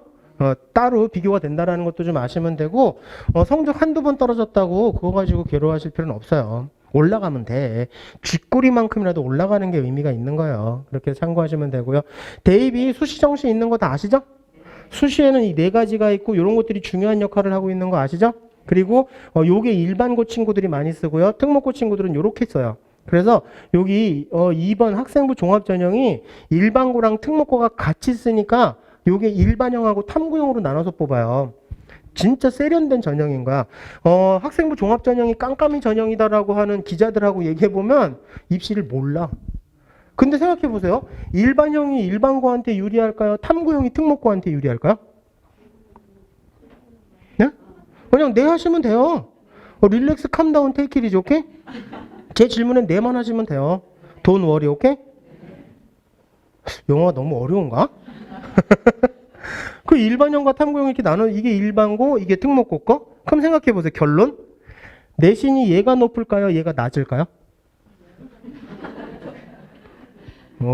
따로 비교가 된다는 것도 좀 아시면 되고, 성적 한두 번 떨어졌다고 그거 가지고 괴로워하실 필요는 없어요. 올라가면 돼. 쥐꼬리만큼이라도 올라가는 게 의미가 있는 거예요. 그렇게 참고하시면 되고요. 대입이 수시 정시 있는 거 다 아시죠? 수시에는 이 4가지가 있고 이런 것들이 중요한 역할을 하고 있는 거 아시죠? 그리고 요게 일반고 친구들이 많이 쓰고요. 특목고 친구들은 요렇게 써요. 그래서 여기 2번 학생부 종합전형이 일반고랑 특목고가 같이 쓰니까 요게 일반형하고 탐구형으로 나눠서 뽑아요. 진짜 세련된 전형인 거야. 학생부 종합전형이 깜깜이 전형이다라고 하는 기자들하고 얘기해보면 입시를 몰라. 근데 생각해보세요. 일반형이 일반고한테 유리할까요? 탐구형이 특목고한테 유리할까요? 네? 그냥 네 하시면 돼요. 릴렉스 캄다운 테이크 이즈 오케이? 제 질문엔 네만 하시면 돼요. Don't worry, 오케이? 영어가 너무 어려운가? 그 일반형과 탐구형 이렇게 나눠, 이게 일반고, 이게 특목고 거? 그럼 생각해 보세요. 결론? 내신이 얘가 높을까요? 얘가 낮을까요?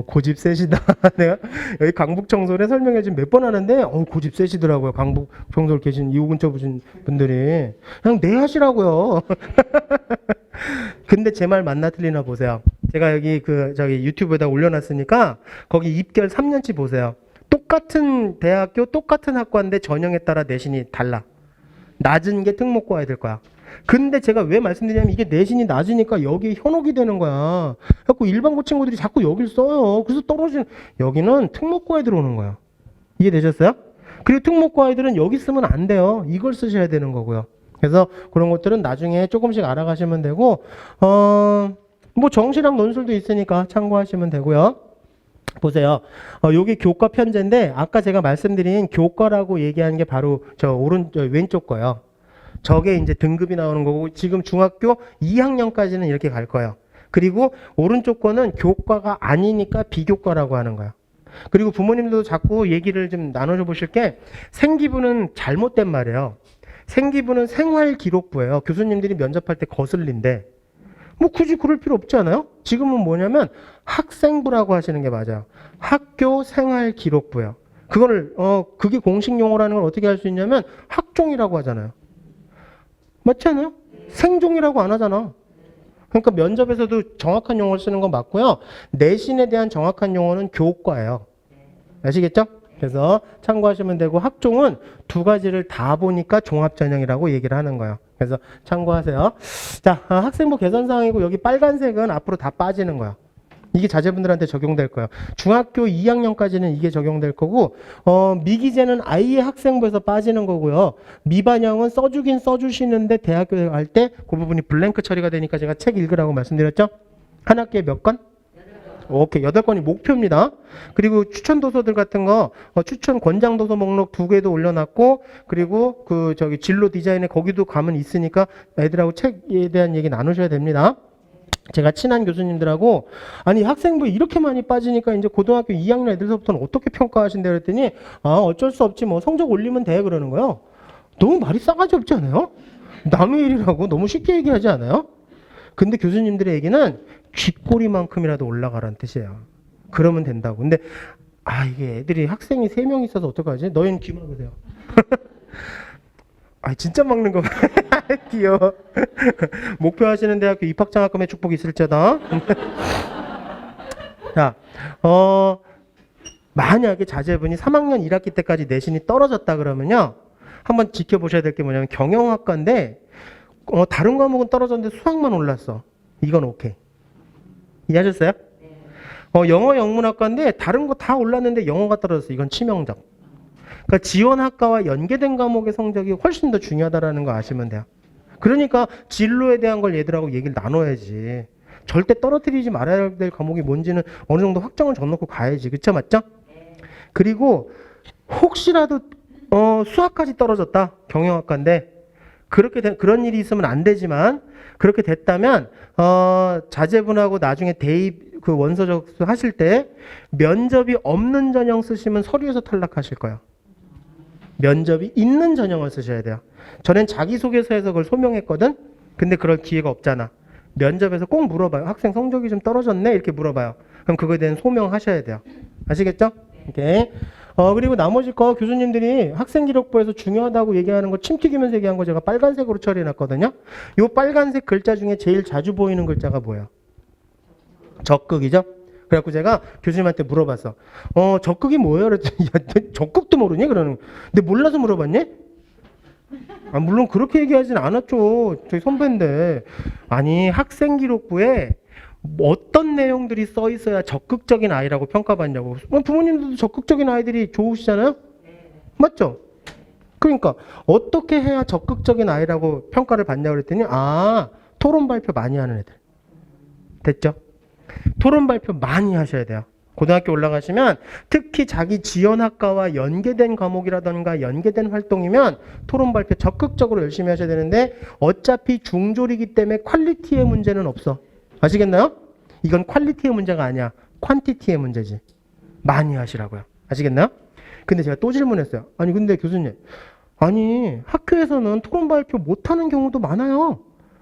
고집 세시다. 내가 여기 강북 청솔에 설명해 지금 몇 번 하는데, 고집 세시더라고요. 강북 청솔 계신 이호 근처 보신 분들이. 그냥 네 하시라고요. 근데 제 말 맞나 틀리나 보세요. 제가 여기 저기 유튜브에다 올려놨으니까, 거기 입결 3년치 보세요. 똑같은 대학교, 똑같은 학과인데 전형에 따라 내신이 달라. 낮은 게 특목고 애들 거야. 근데 제가 왜 말씀드리냐면 이게 내신이 낮으니까 여기에 현혹이 되는 거야. 그래서 일반고 친구들이 자꾸 여길 써요. 그래서 떨어지는, 여기는 특목고 애들 오는 거야. 이해되셨어요? 그리고 특목고 애들은 여기 쓰면 안 돼요. 이걸 쓰셔야 되는 거고요. 그래서 그런 것들은 나중에 조금씩 알아가시면 되고, 뭐 정시랑 논술도 있으니까 참고하시면 되고요. 보세요. 여기 교과 편제인데 아까 제가 말씀드린 교과라고 얘기하는 게 바로 저 왼쪽 거예요. 저게 이제 등급이 나오는 거고 지금 중학교 2학년까지는 이렇게 갈 거예요. 그리고 오른쪽 거는 교과가 아니니까 비교과라고 하는 거예요. 그리고 부모님들도 자꾸 얘기를 좀 나눠줘 보실 게 생기부는 잘못된 말이에요. 생기부는 생활기록부예요. 교수님들이 면접할 때 거슬린데 뭐 굳이 그럴 필요 없지 않아요? 지금은 뭐냐면 학생부라고 하시는 게 맞아요. 학교 생활기록부예요. 그거를 그게 공식 용어라는 걸 어떻게 할 수 있냐면 학종이라고 하잖아요. 맞지 않아요? 생종이라고 안 하잖아. 그러니까 면접에서도 정확한 용어를 쓰는 건 맞고요. 내신에 대한 정확한 용어는 교과예요. 아시겠죠? 그래서 참고하시면 되고 학종은 2가지를 다 보니까 종합전형이라고 얘기를 하는 거예요. 그래서 참고하세요. 자, 학생부 개선사항이고 여기 빨간색은 앞으로 다 빠지는 거야. 이게 자제분들한테 적용될 거예요. 중학교 2학년까지는 이게 적용될 거고 미기재는 아예 학생부에서 빠지는 거고요. 미반영은 써주긴 써주시는데 대학교 갈 때 그 부분이 블랭크 처리가 되니까 제가 책 읽으라고 말씀드렸죠. 한 학기에 몇 건? 오케이, 8건이 목표입니다. 그리고 추천 도서들 같은 거, 추천 권장 도서 목록 2개도 올려놨고, 그리고 저기 진로 디자인에 거기도 가면 있으니까 애들하고 책에 대한 얘기 나누셔야 됩니다. 제가 친한 교수님들하고, 아니, 학생부에 이렇게 많이 빠지니까 이제 고등학교 2학년 애들서부터는 어떻게 평가하신대 그랬더니, 어쩔 수 없지, 뭐, 성적 올리면 돼, 그러는 거예요. 너무 말이 싸가지 없지 않아요? 남의 일이라고 너무 쉽게 얘기하지 않아요? 근데 교수님들의 얘기는 쥐꼬리만큼이라도 올라가라는 뜻이에요. 그러면 된다고. 근데 이게 애들이 학생이 3명 있어서 어떡하지? 너희는 귀 막으세요. 진짜 막는 거. 귀여워. 목표하시는 대학교 입학장학금의 축복이 있을지어다. 자, 만약에 자제분이 3학년 1학기 때까지 내신이 떨어졌다 그러면요. 한번 지켜보셔야 될 게 뭐냐면 경영학과인데 다른 과목은 떨어졌는데 수학만 올랐어. 이건 오케이. 이해하셨어요? 영어 영문학과인데 다른 거 다 올랐는데 영어가 떨어졌어. 이건 치명적. 그러니까 지원학과와 연계된 과목의 성적이 훨씬 더 중요하다는 거 아시면 돼요. 그러니까 진로에 대한 걸 얘들하고 얘기를 나눠야지. 절대 떨어뜨리지 말아야 될 과목이 뭔지는 어느 정도 확정을 정놓고 가야지. 그쵸? 맞죠? 그리고 혹시라도 수학까지 떨어졌다. 경영학과인데 그런 일이 있으면 안 되지만 그렇게 됐다면 자제분하고 나중에 대입 그 원서 접수하실 때 면접이 없는 전형 쓰시면 서류에서 탈락하실 거예요. 면접이 있는 전형을 쓰셔야 돼요. 저는 자기소개서에서 그걸 소명했거든. 근데 그럴 기회가 없잖아. 면접에서 꼭 물어봐요. 학생 성적이 좀 떨어졌네? 이렇게 물어봐요. 그럼 그거에 대한 소명하셔야 돼요. 아시겠죠? 오케이. 그리고 나머지 거 교수님들이 학생기록부에서 중요하다고 얘기하는 거 침 튀기면서 얘기한 거 제가 빨간색으로 처리해놨거든요. 요 빨간색 글자 중에 제일 자주 보이는 글자가 뭐예요? 적극이죠? 그래갖고 제가 교수님한테 물어봤어. 적극이 뭐예요? 그랬더니 야, 적극도 모르니? 그러는 거예요. 근데 몰라서 물어봤니? 물론 그렇게 얘기하진 않았죠. 저희 선배인데. 아니 학생기록부에 어떤 내용들이 써 있어야 적극적인 아이라고 평가받냐고. 부모님들도 적극적인 아이들이 좋으시잖아요? 맞죠? 그러니까 어떻게 해야 적극적인 아이라고 평가를 받냐고 그랬더니 토론 발표 많이 하는 애들. 됐죠? 토론 발표 많이 하셔야 돼요. 고등학교 올라가시면 특히 자기 지원학과와 연계된 과목이라던가 연계된 활동이면 토론 발표 적극적으로 열심히 하셔야 되는데 어차피 중졸이기 때문에 퀄리티의 문제는 없어. 아시겠나요? 이건 퀄리티의 문제가 아니야. 퀀티티의 문제지. 많이 하시라고요. 아시겠나요? 근데 제가 또 질문했어요. 아니 근데 교수님, 아니 학교에서는 토론 발표 못하는 경우도 많아요.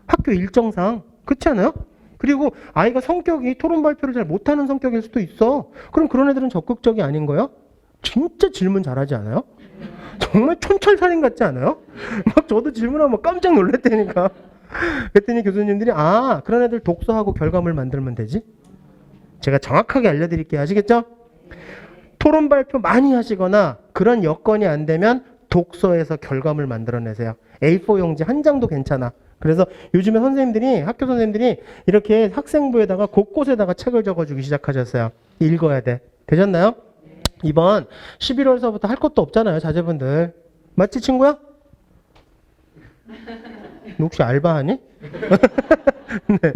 학교 일정상. 그렇지 않아요? 그리고 아이가 성격이 토론 발표를 잘 못하는 성격일 수도 있어. 그럼 그런 애들은 적극적이 아닌 거예요? 진짜 질문 잘하지 않아요? 정말 촌철살인 같지 않아요? 막 저도 질문하면 깜짝 놀랐다니까. 그랬더니 교수님들이 그런 애들 독서하고 결과물 만들면 되지? 제가 정확하게 알려드릴게요. 아시겠죠? 토론 발표 많이 하시거나 그런 여건이 안 되면 독서에서 결과물 만들어내세요. A4 용지 한 장도 괜찮아. 그래서 요즘에 학교 선생님들이 이렇게 학생부에다가 곳곳에다가 책을 적어주기 시작하셨어요. 읽어야 돼. 되셨나요? 이번 11월서부터 할 것도 없잖아요. 자제분들. 맞지 친구야? 너 혹시 알바하니? 네.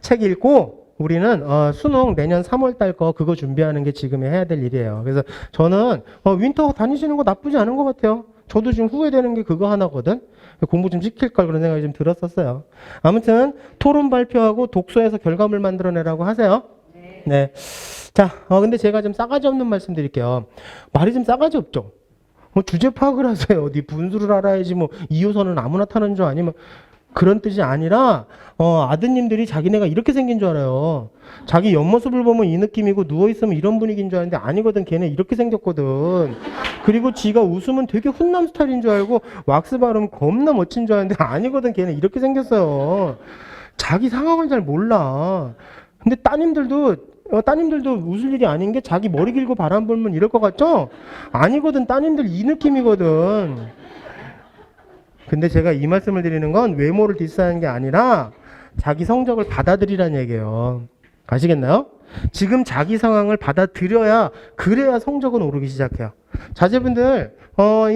책 읽고 우리는 수능 내년 3월 달 거 그거 준비하는 게 지금 해야 될 일이에요. 그래서 저는 윈터 다니시는 거 나쁘지 않은 것 같아요. 저도 지금 후회되는 게 그거 하나거든. 공부 좀 시킬 걸 그런 생각이 좀 들었었어요. 아무튼 토론 발표하고 독서에서 결과물 만들어내라고 하세요. 네. 자, 근데 제가 좀 싸가지 없는 말씀 드릴게요. 말이 좀 싸가지 없죠? 주제 파악을 하세요. 네 분수를 알아야지 뭐 2호선은 아무나 타는 줄 아니면 그런 뜻이 아니라 아드님들이 자기네가 이렇게 생긴 줄 알아요. 자기 옆모습을 보면 이 느낌이고 누워있으면 이런 분위기인 줄 알았는데 아니거든. 걔네 이렇게 생겼거든. 그리고 지가 웃으면 되게 훈남 스타일인 줄 알고 왁스 바르면 겁나 멋진 줄 알았는데 아니거든. 걔네 이렇게 생겼어요. 자기 상황을 잘 몰라. 근데 따님들도 웃을 일이 아닌 게 자기 머리 길고 바람 불면 이럴 것 같죠? 아니거든. 따님들 이 느낌이거든. 근데 제가 이 말씀을 드리는 건 외모를 디스하는 게 아니라 자기 성적을 받아들이라는 얘기예요. 아시겠나요? 지금 자기 상황을 받아들여야 그래야 성적은 오르기 시작해요. 자제분들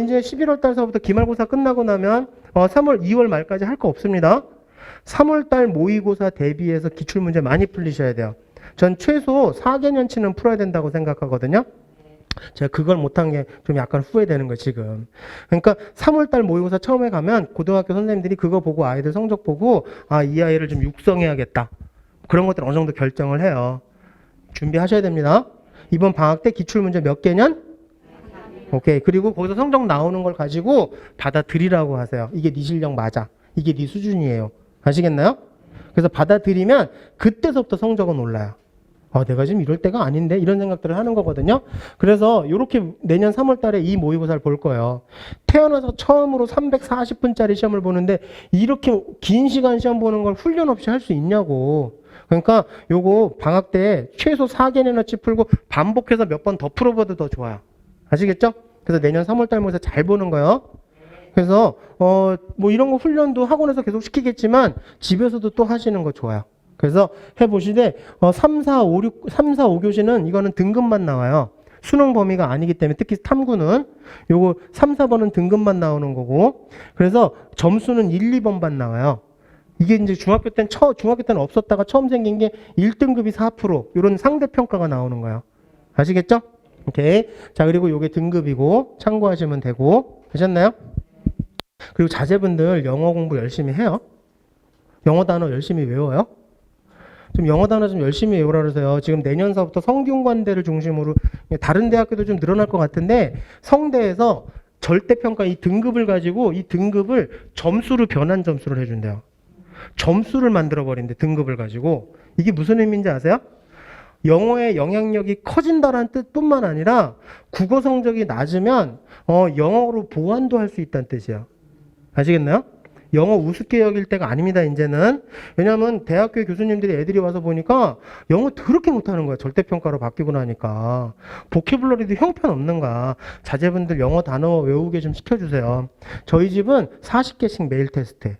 이제 11월 달서부터 기말고사 끝나고 나면 3월 2월 말까지 할 거 없습니다. 3월 달 모의고사 대비해서 기출문제 많이 풀리셔야 돼요. 전 최소 4개년치는 풀어야 된다고 생각하거든요. 제가 그걸 못한 게 좀 약간 후회되는 거예요, 지금. 그러니까 3월달 모의고사 처음에 가면 고등학교 선생님들이 그거 보고 아이들 성적 보고 이 아이를 좀 육성해야겠다. 그런 것들 어느 정도 결정을 해요. 준비하셔야 됩니다. 이번 방학 때 기출문제 몇 개년? 오케이. 그리고 거기서 성적 나오는 걸 가지고 받아들이라고 하세요. 이게 네 실력 맞아. 이게 네 수준이에요. 아시겠나요? 그래서 받아들이면 그때서부터 성적은 올라요. 내가 지금 이럴 때가 아닌데 이런 생각들을 하는 거거든요. 그래서 이렇게 내년 3월 달에 이 모의고사를 볼 거예요. 태어나서 처음으로 340분짜리 시험을 보는데 이렇게 긴 시간 시험 보는 걸 훈련 없이 할 수 있냐고. 그러니까 요거 방학 때 최소 4개년어치 풀고 반복해서 몇 번 더 풀어봐도 더 좋아요. 아시겠죠? 그래서 내년 3월 달모에서 잘 보는 거예요. 그래서 뭐 이런 거 훈련도 학원에서 계속 시키겠지만 집에서도 또 하시는 거 좋아요. 그래서 해보시되 3, 4, 5, 6, 3, 4, 5교시는 이거는 등급만 나와요. 수능 범위가 아니기 때문에 특히 탐구는 요거 3, 4번은 등급만 나오는 거고 그래서 점수는 1, 2번만 나와요. 이게 이제 중학교 때는 없었다가 처음 생긴 게 1등급이 4% 이런 상대평가가 나오는 거예요. 아시겠죠? 오케이. 자, 그리고 요게 등급이고 참고하시면 되고 되셨나요? 그리고 자제분들 영어 공부 열심히 해요. 영어 단어 열심히 외워요. 좀 영어 단어 좀 열심히 외우라 그러세요. 지금 내년서부터 성균관대를 중심으로 다른 대학교도 좀 늘어날 것 같은데 성대에서 절대평가 이 등급을 가지고 이 등급을 점수로 변환 점수를 해준대요. 점수를 만들어버린대 등급을 가지고. 이게 무슨 의미인지 아세요? 영어의 영향력이 커진다는 뜻뿐만 아니라 국어 성적이 낮으면 영어로 보완도 할 수 있다는 뜻이에요. 아시겠나요? 영어 우습게 여길 때가 아닙니다, 이제는. 왜냐하면 대학교 교수님들이 애들이 와서 보니까 영어 더럽게 못하는 거야. 절대평가로 바뀌고 나니까. 보캐블러리도 형편없는 거야. 자제분들 영어 단어 외우게 좀 시켜주세요. 저희 집은 40개씩 매일 테스트해.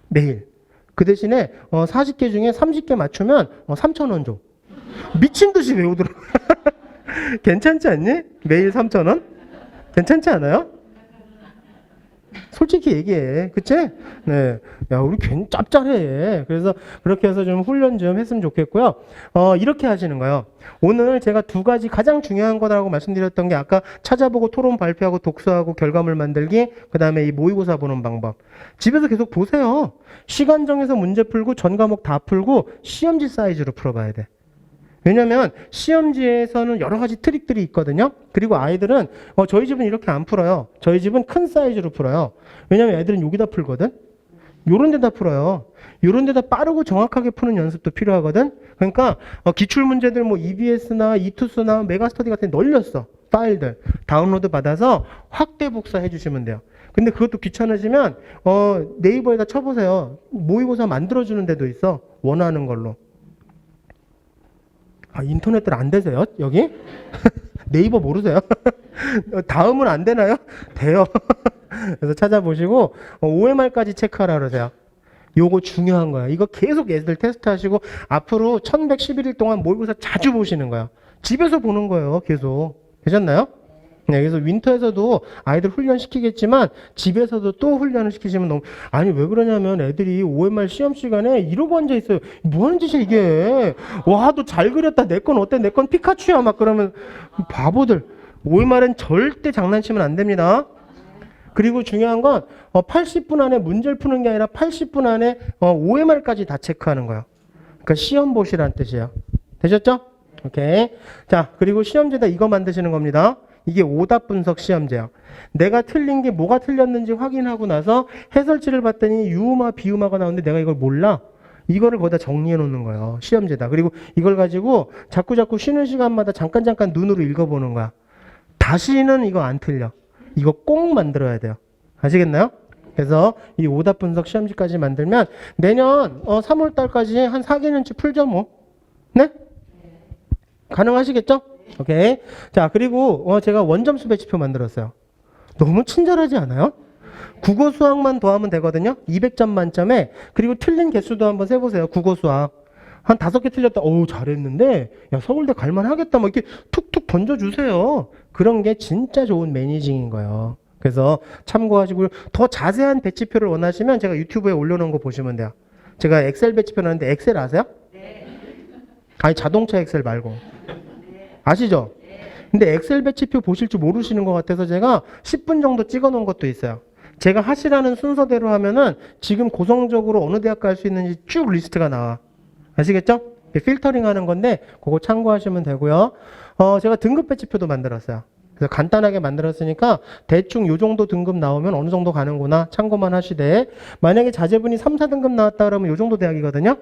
매일. 그 대신에 40개 중에 30개 맞추면 3,000원 줘. 미친 듯이 외우더라고. 괜찮지 않니? 매일 3,000원? 괜찮지 않아요? 솔직히 얘기해. 그치? 네. 야, 우리 괜히 짭짤해. 그래서 그렇게 해서 좀 훈련 좀 했으면 좋겠고요. 이렇게 하시는 거예요. 오늘 제가 두 가지 가장 중요한 거라고 말씀드렸던 게 아까 찾아보고 토론 발표하고 독서하고 결과물 만들기, 그 다음에 이 모의고사 보는 방법. 집에서 계속 보세요. 시간 정해서 문제 풀고 전 과목 다 풀고 시험지 사이즈로 풀어봐야 돼. 왜냐면 시험지에서는 여러 가지 트릭들이 있거든요. 그리고 아이들은 저희 집은 이렇게 안 풀어요. 저희 집은 큰 사이즈로 풀어요. 왜냐면 애들은 여기다 풀거든. 요런 데다 풀어요. 요런 데다 빠르고 정확하게 푸는 연습도 필요하거든. 그러니까 기출 문제들 뭐 EBS나 이투스나 메가스터디 같은 데 널렸어. 파일들 다운로드 받아서 확대 복사해 주시면 돼요. 근데 그것도 귀찮아지면 네이버에다 쳐보세요. 모의고사 만들어주는 데도 있어. 원하는 걸로. 아, 인터넷들 안 되세요? 여기? 네이버 모르세요? 다음은 안 되나요? 돼요. 그래서 찾아보시고 OMR까지 체크하라 그러세요. 요거 중요한 거야. 이거 계속 애들 테스트하시고 앞으로 1111일 동안 모의고사 자주 보시는 거야. 집에서 보는 거예요. 계속. 되셨나요? 네, 그래서 윈터에서도 아이들 훈련시키겠지만 집에서도 또 훈련을 시키시면 너무 아니 왜 그러냐면 애들이 OMR 시험 시간에 이러고 앉아 있어요. 뭐 하는 짓이야 이게. 와, 너 잘 그렸다. 내 건 어때? 내 건 피카츄야. 막 그러면 바보들. OMR은 절대 장난치면 안 됩니다. 그리고 중요한 건 80분 안에 문제를 푸는 게 아니라 80분 안에 OMR까지 다 체크하는 거예요. 그러니까 시험 보시라는 뜻이에요. 되셨죠? 오케이. 자, 그리고 시험지에다 이거 만드시는 겁니다. 이게 오답 분석 시험제야. 내가 틀린 게 뭐가 틀렸는지 확인하고 나서 해설지를 봤더니 유음화, 비음화가 나오는데 내가 이걸 몰라. 이거를 거기다 정리해 놓는 거예요. 시험제다. 그리고 이걸 가지고 자꾸 쉬는 시간마다 잠깐 눈으로 읽어보는 거야. 다시는 이거 안 틀려. 이거 꼭 만들어야 돼요. 아시겠나요? 그래서 이 오답 분석 시험지까지 만들면 내년 3월 달까지 한 4개년치 풀죠 뭐. 네? 가능하시겠죠? 오케이. 자, 그리고 제가 원점수 배치표 만들었어요. 너무 친절하지 않아요? 국어 수학만 더하면 되거든요. 200점 만점에. 그리고 틀린 개수도 한번 세보세요. 국어 수학. 한 5개 틀렸다. 어우, 잘했는데 야, 서울대 갈만 하겠다. 막 이렇게 툭툭 던져주세요. 그런 게 진짜 좋은 매니징인 거예요. 그래서 참고하시고 더 자세한 배치표를 원하시면 제가 유튜브에 올려놓은 거 보시면 돼요. 제가 엑셀 배치표 놨는데 엑셀 아세요? 네. 아니, 자동차 엑셀 말고. 아시죠? 근데 엑셀 배치표 보실 줄 모르시는 것 같아서 제가 10분 정도 찍어 놓은 것도 있어요. 제가 하시라는 순서대로 하면은 지금 고성적으로 어느 대학 갈 수 있는지 쭉 리스트가 나와. 아시겠죠? 필터링 하는 건데 그거 참고하시면 되고요. 제가 등급 배치표도 만들었어요. 그래서 간단하게 만들었으니까 대충 요 정도 등급 나오면 어느 정도 가는구나 참고만 하시되 만약에 자제분이 3, 4등급 나왔다 그러면 요 정도 대학이거든요.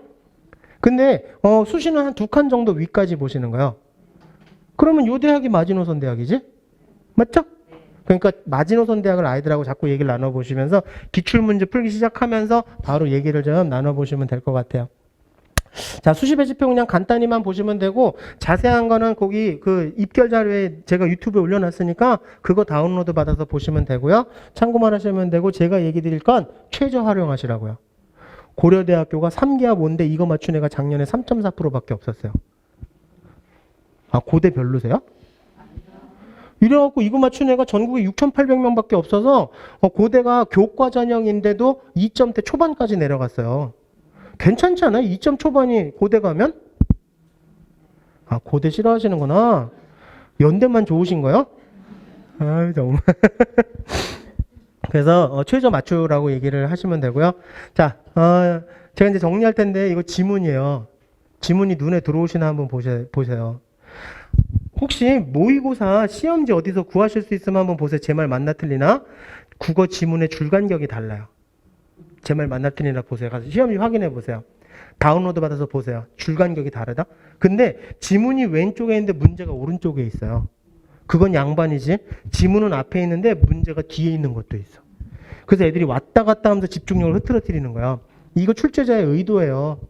근데 수시는 한 2칸 정도 위까지 보시는 거예요. 그러면 요 대학이 마지노선 대학이지? 맞죠? 그러니까 마지노선 대학을 아이들하고 자꾸 얘기를 나눠보시면서 기출문제 풀기 시작하면서 바로 얘기를 좀 나눠보시면 될 것 같아요. 자, 수시 배치표 그냥 간단히만 보시면 되고 자세한 거는 거기 그 입결 자료에 제가 유튜브에 올려놨으니까 그거 다운로드 받아서 보시면 되고요. 참고만 하시면 되고 제가 얘기 드릴 건 최저 활용하시라고요. 고려대학교가 3기합 5인데 이거 맞춘 애가 작년에 3.4%밖에 없었어요. 아, 고대 별로세요? 이래갖고 이거 맞춘 애가 전국에 6,800명밖에 없어서 고대가 교과 전형인데도 2점대 초반까지 내려갔어요. 괜찮지 않아요? 2점 초반이 고대 가면? 아, 고대 싫어하시는구나. 연대만 좋으신 거요? 아, 정말. 그래서 최저 맞추라고 얘기를 하시면 되고요. 자, 제가 이제 정리할 텐데 이거 지문이에요. 지문이 눈에 들어오시나 한번 보세요. 혹시 모의고사 시험지 어디서 구하실 수 있으면 한번 보세요. 제 말 맞나 틀리나? 국어 지문의 줄간격이 달라요. 제 말 맞나 틀리나 보세요. 가서 시험지 확인해 보세요. 다운로드 받아서 보세요. 줄간격이 다르다? 근데 지문이 왼쪽에 있는데 문제가 오른쪽에 있어요. 그건 양반이지. 지문은 앞에 있는데 문제가 뒤에 있는 것도 있어. 그래서 애들이 왔다 갔다 하면서 집중력을 흐트러뜨리는 거야. 이거 출제자의 의도예요.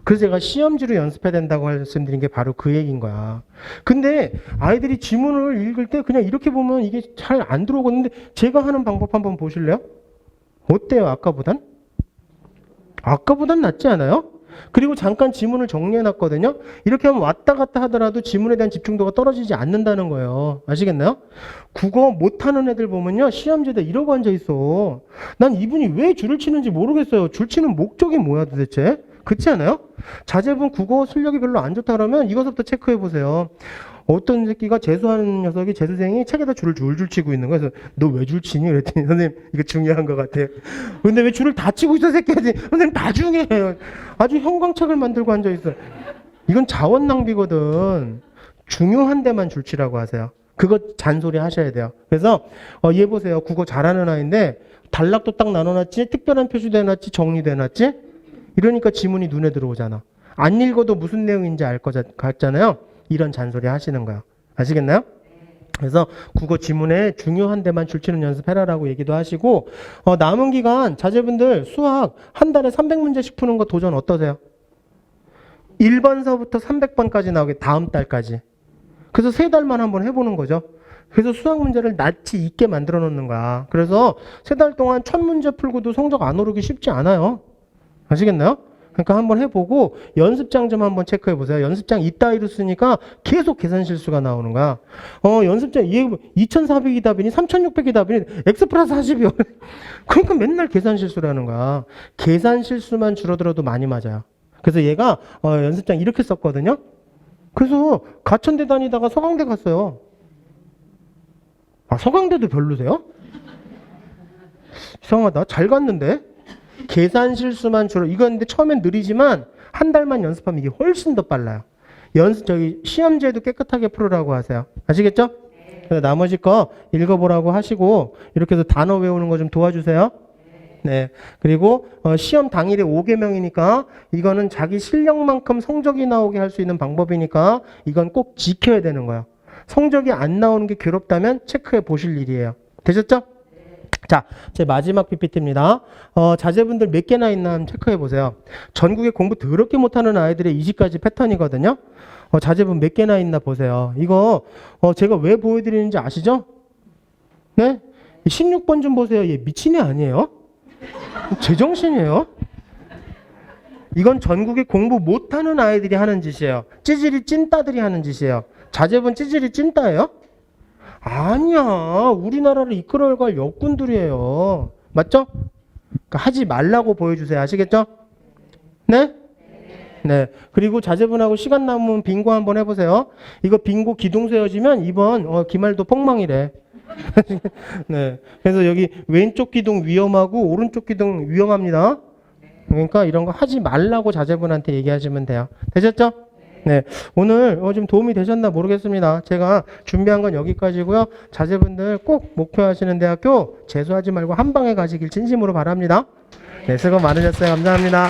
그래서 제가 시험지로 연습해야 된다고 말씀드린 게 바로 그 얘기인 거야. 근데 아이들이 지문을 읽을 때 그냥 이렇게 보면 이게 잘 안 들어오겠는데 제가 하는 방법 한번 보실래요? 어때요? 아까보단? 아까보단 낫지 않아요? 그리고 잠깐 지문을 정리해놨거든요. 이렇게 하면 왔다 갔다 하더라도 지문에 대한 집중도가 떨어지지 않는다는 거예요. 아시겠나요? 국어 못하는 애들 보면요. 시험지에다 이러고 앉아있어. 난 이분이 왜 줄을 치는지 모르겠어요. 줄 치는 목적이 뭐야 도대체? 그렇지 않아요? 자제분 국어 실력이 별로 안 좋다 그러면 이것부터 체크해보세요. 어떤 새끼가 재수하는 녀석이 재수생이 책에다 줄을 줄줄 치고 있는 거야. 그래서 너 왜 줄 치니? 그랬더니 선생님 이거 중요한 것 같아요. 근데 왜 줄을 다 치고 있어 새끼야? 선생님 다 중요해요. 아주 형광책을 만들고 앉아있어. 이건 자원 낭비거든. 중요한 데만 줄 치라고 하세요. 그거 잔소리 하셔야 돼요. 그래서 얘 보세요. 국어 잘하는 아이인데 단락도 딱 나눠놨지? 특별한 표시도 해놨지? 정리도 해놨지? 이러니까 지문이 눈에 들어오잖아. 안 읽어도 무슨 내용인지 알 것 같잖아요. 이런 잔소리 하시는 거야. 아시겠나요? 그래서 국어 지문에 중요한 데만 줄치는 연습해라라고 얘기도 하시고 남은 기간 자제분들 수학 한 달에 300문제씩 푸는 거 도전 어떠세요? 1번서부터 300번까지 나오게 다음 달까지. 그래서 3달만 한번 해보는 거죠. 그래서 수학 문제를 낯이 있게 만들어 놓는 거야. 그래서 3달 동안 1000문제 풀고도 성적 안 오르기 쉽지 않아요. 아시겠나요? 그러니까 한번 해보고 연습장 좀 한번 체크해 보세요. 연습장 이따위로 쓰니까 계속 계산 실수가 나오는 거야. 연습장 얘 2400이 답이니 3600이 답이니 x 플러스 40이요. 그러니까 맨날 계산 실수를 하는 거야. 계산 실수만 줄어들어도 많이 맞아요. 그래서 얘가 연습장 이렇게 썼거든요. 그래서 가천대 다니다가 서강대 갔어요. 아, 서강대도 별로세요? 이상하다. 잘 갔는데? 계산 실수만 줄어. 이건 근데 처음엔 느리지만 한 달만 연습하면 이게 훨씬 더 빨라요. 시험지에도 깨끗하게 풀으라고 하세요. 아시겠죠? 그래서 나머지 거 읽어보라고 하시고 이렇게 해서 단어 외우는 거 좀 도와주세요. 네. 그리고 시험 당일에 5개명이니까 이거는 자기 실력만큼 성적이 나오게 할 수 있는 방법이니까 이건 꼭 지켜야 되는 거예요. 성적이 안 나오는 게 괴롭다면 체크해 보실 일이에요. 되셨죠? 자, 제 마지막 PPT입니다. 자제분들 몇 개나 있나 한번 체크해 보세요. 전국에 공부 더럽게 못하는 아이들의 20가지 패턴이거든요. 자제분 몇 개나 있나 보세요. 이거 제가 왜 보여드리는지 아시죠? 네? 16번 좀 보세요. 얘 미친 애 아니에요? 제정신이에요? 이건 전국에 공부 못하는 아이들이 하는 짓이에요. 찌질이 찐따들이 하는 짓이에요. 자제분 찌질이 찐따예요? 아니야. 우리나라를 이끌어갈 역군들이에요. 맞죠? 그러니까 하지 말라고 보여주세요. 아시겠죠? 네? 네. 그리고 자제분하고 시간 남으면 빙고 한번 해보세요. 이거 빙고 기둥 세워지면 이번 기말도 폭망이래. 네. 그래서 여기 왼쪽 기둥 위험하고 오른쪽 기둥 위험합니다. 그러니까 이런 거 하지 말라고 자제분한테 얘기하시면 돼요. 되셨죠? 네, 오늘 좀 도움이 되셨나 모르겠습니다. 제가 준비한 건 여기까지고요. 자제분들 꼭 목표하시는 대학교 재수하지 말고 한 방에 가시길 진심으로 바랍니다. 네, 수고 많으셨어요. 감사합니다.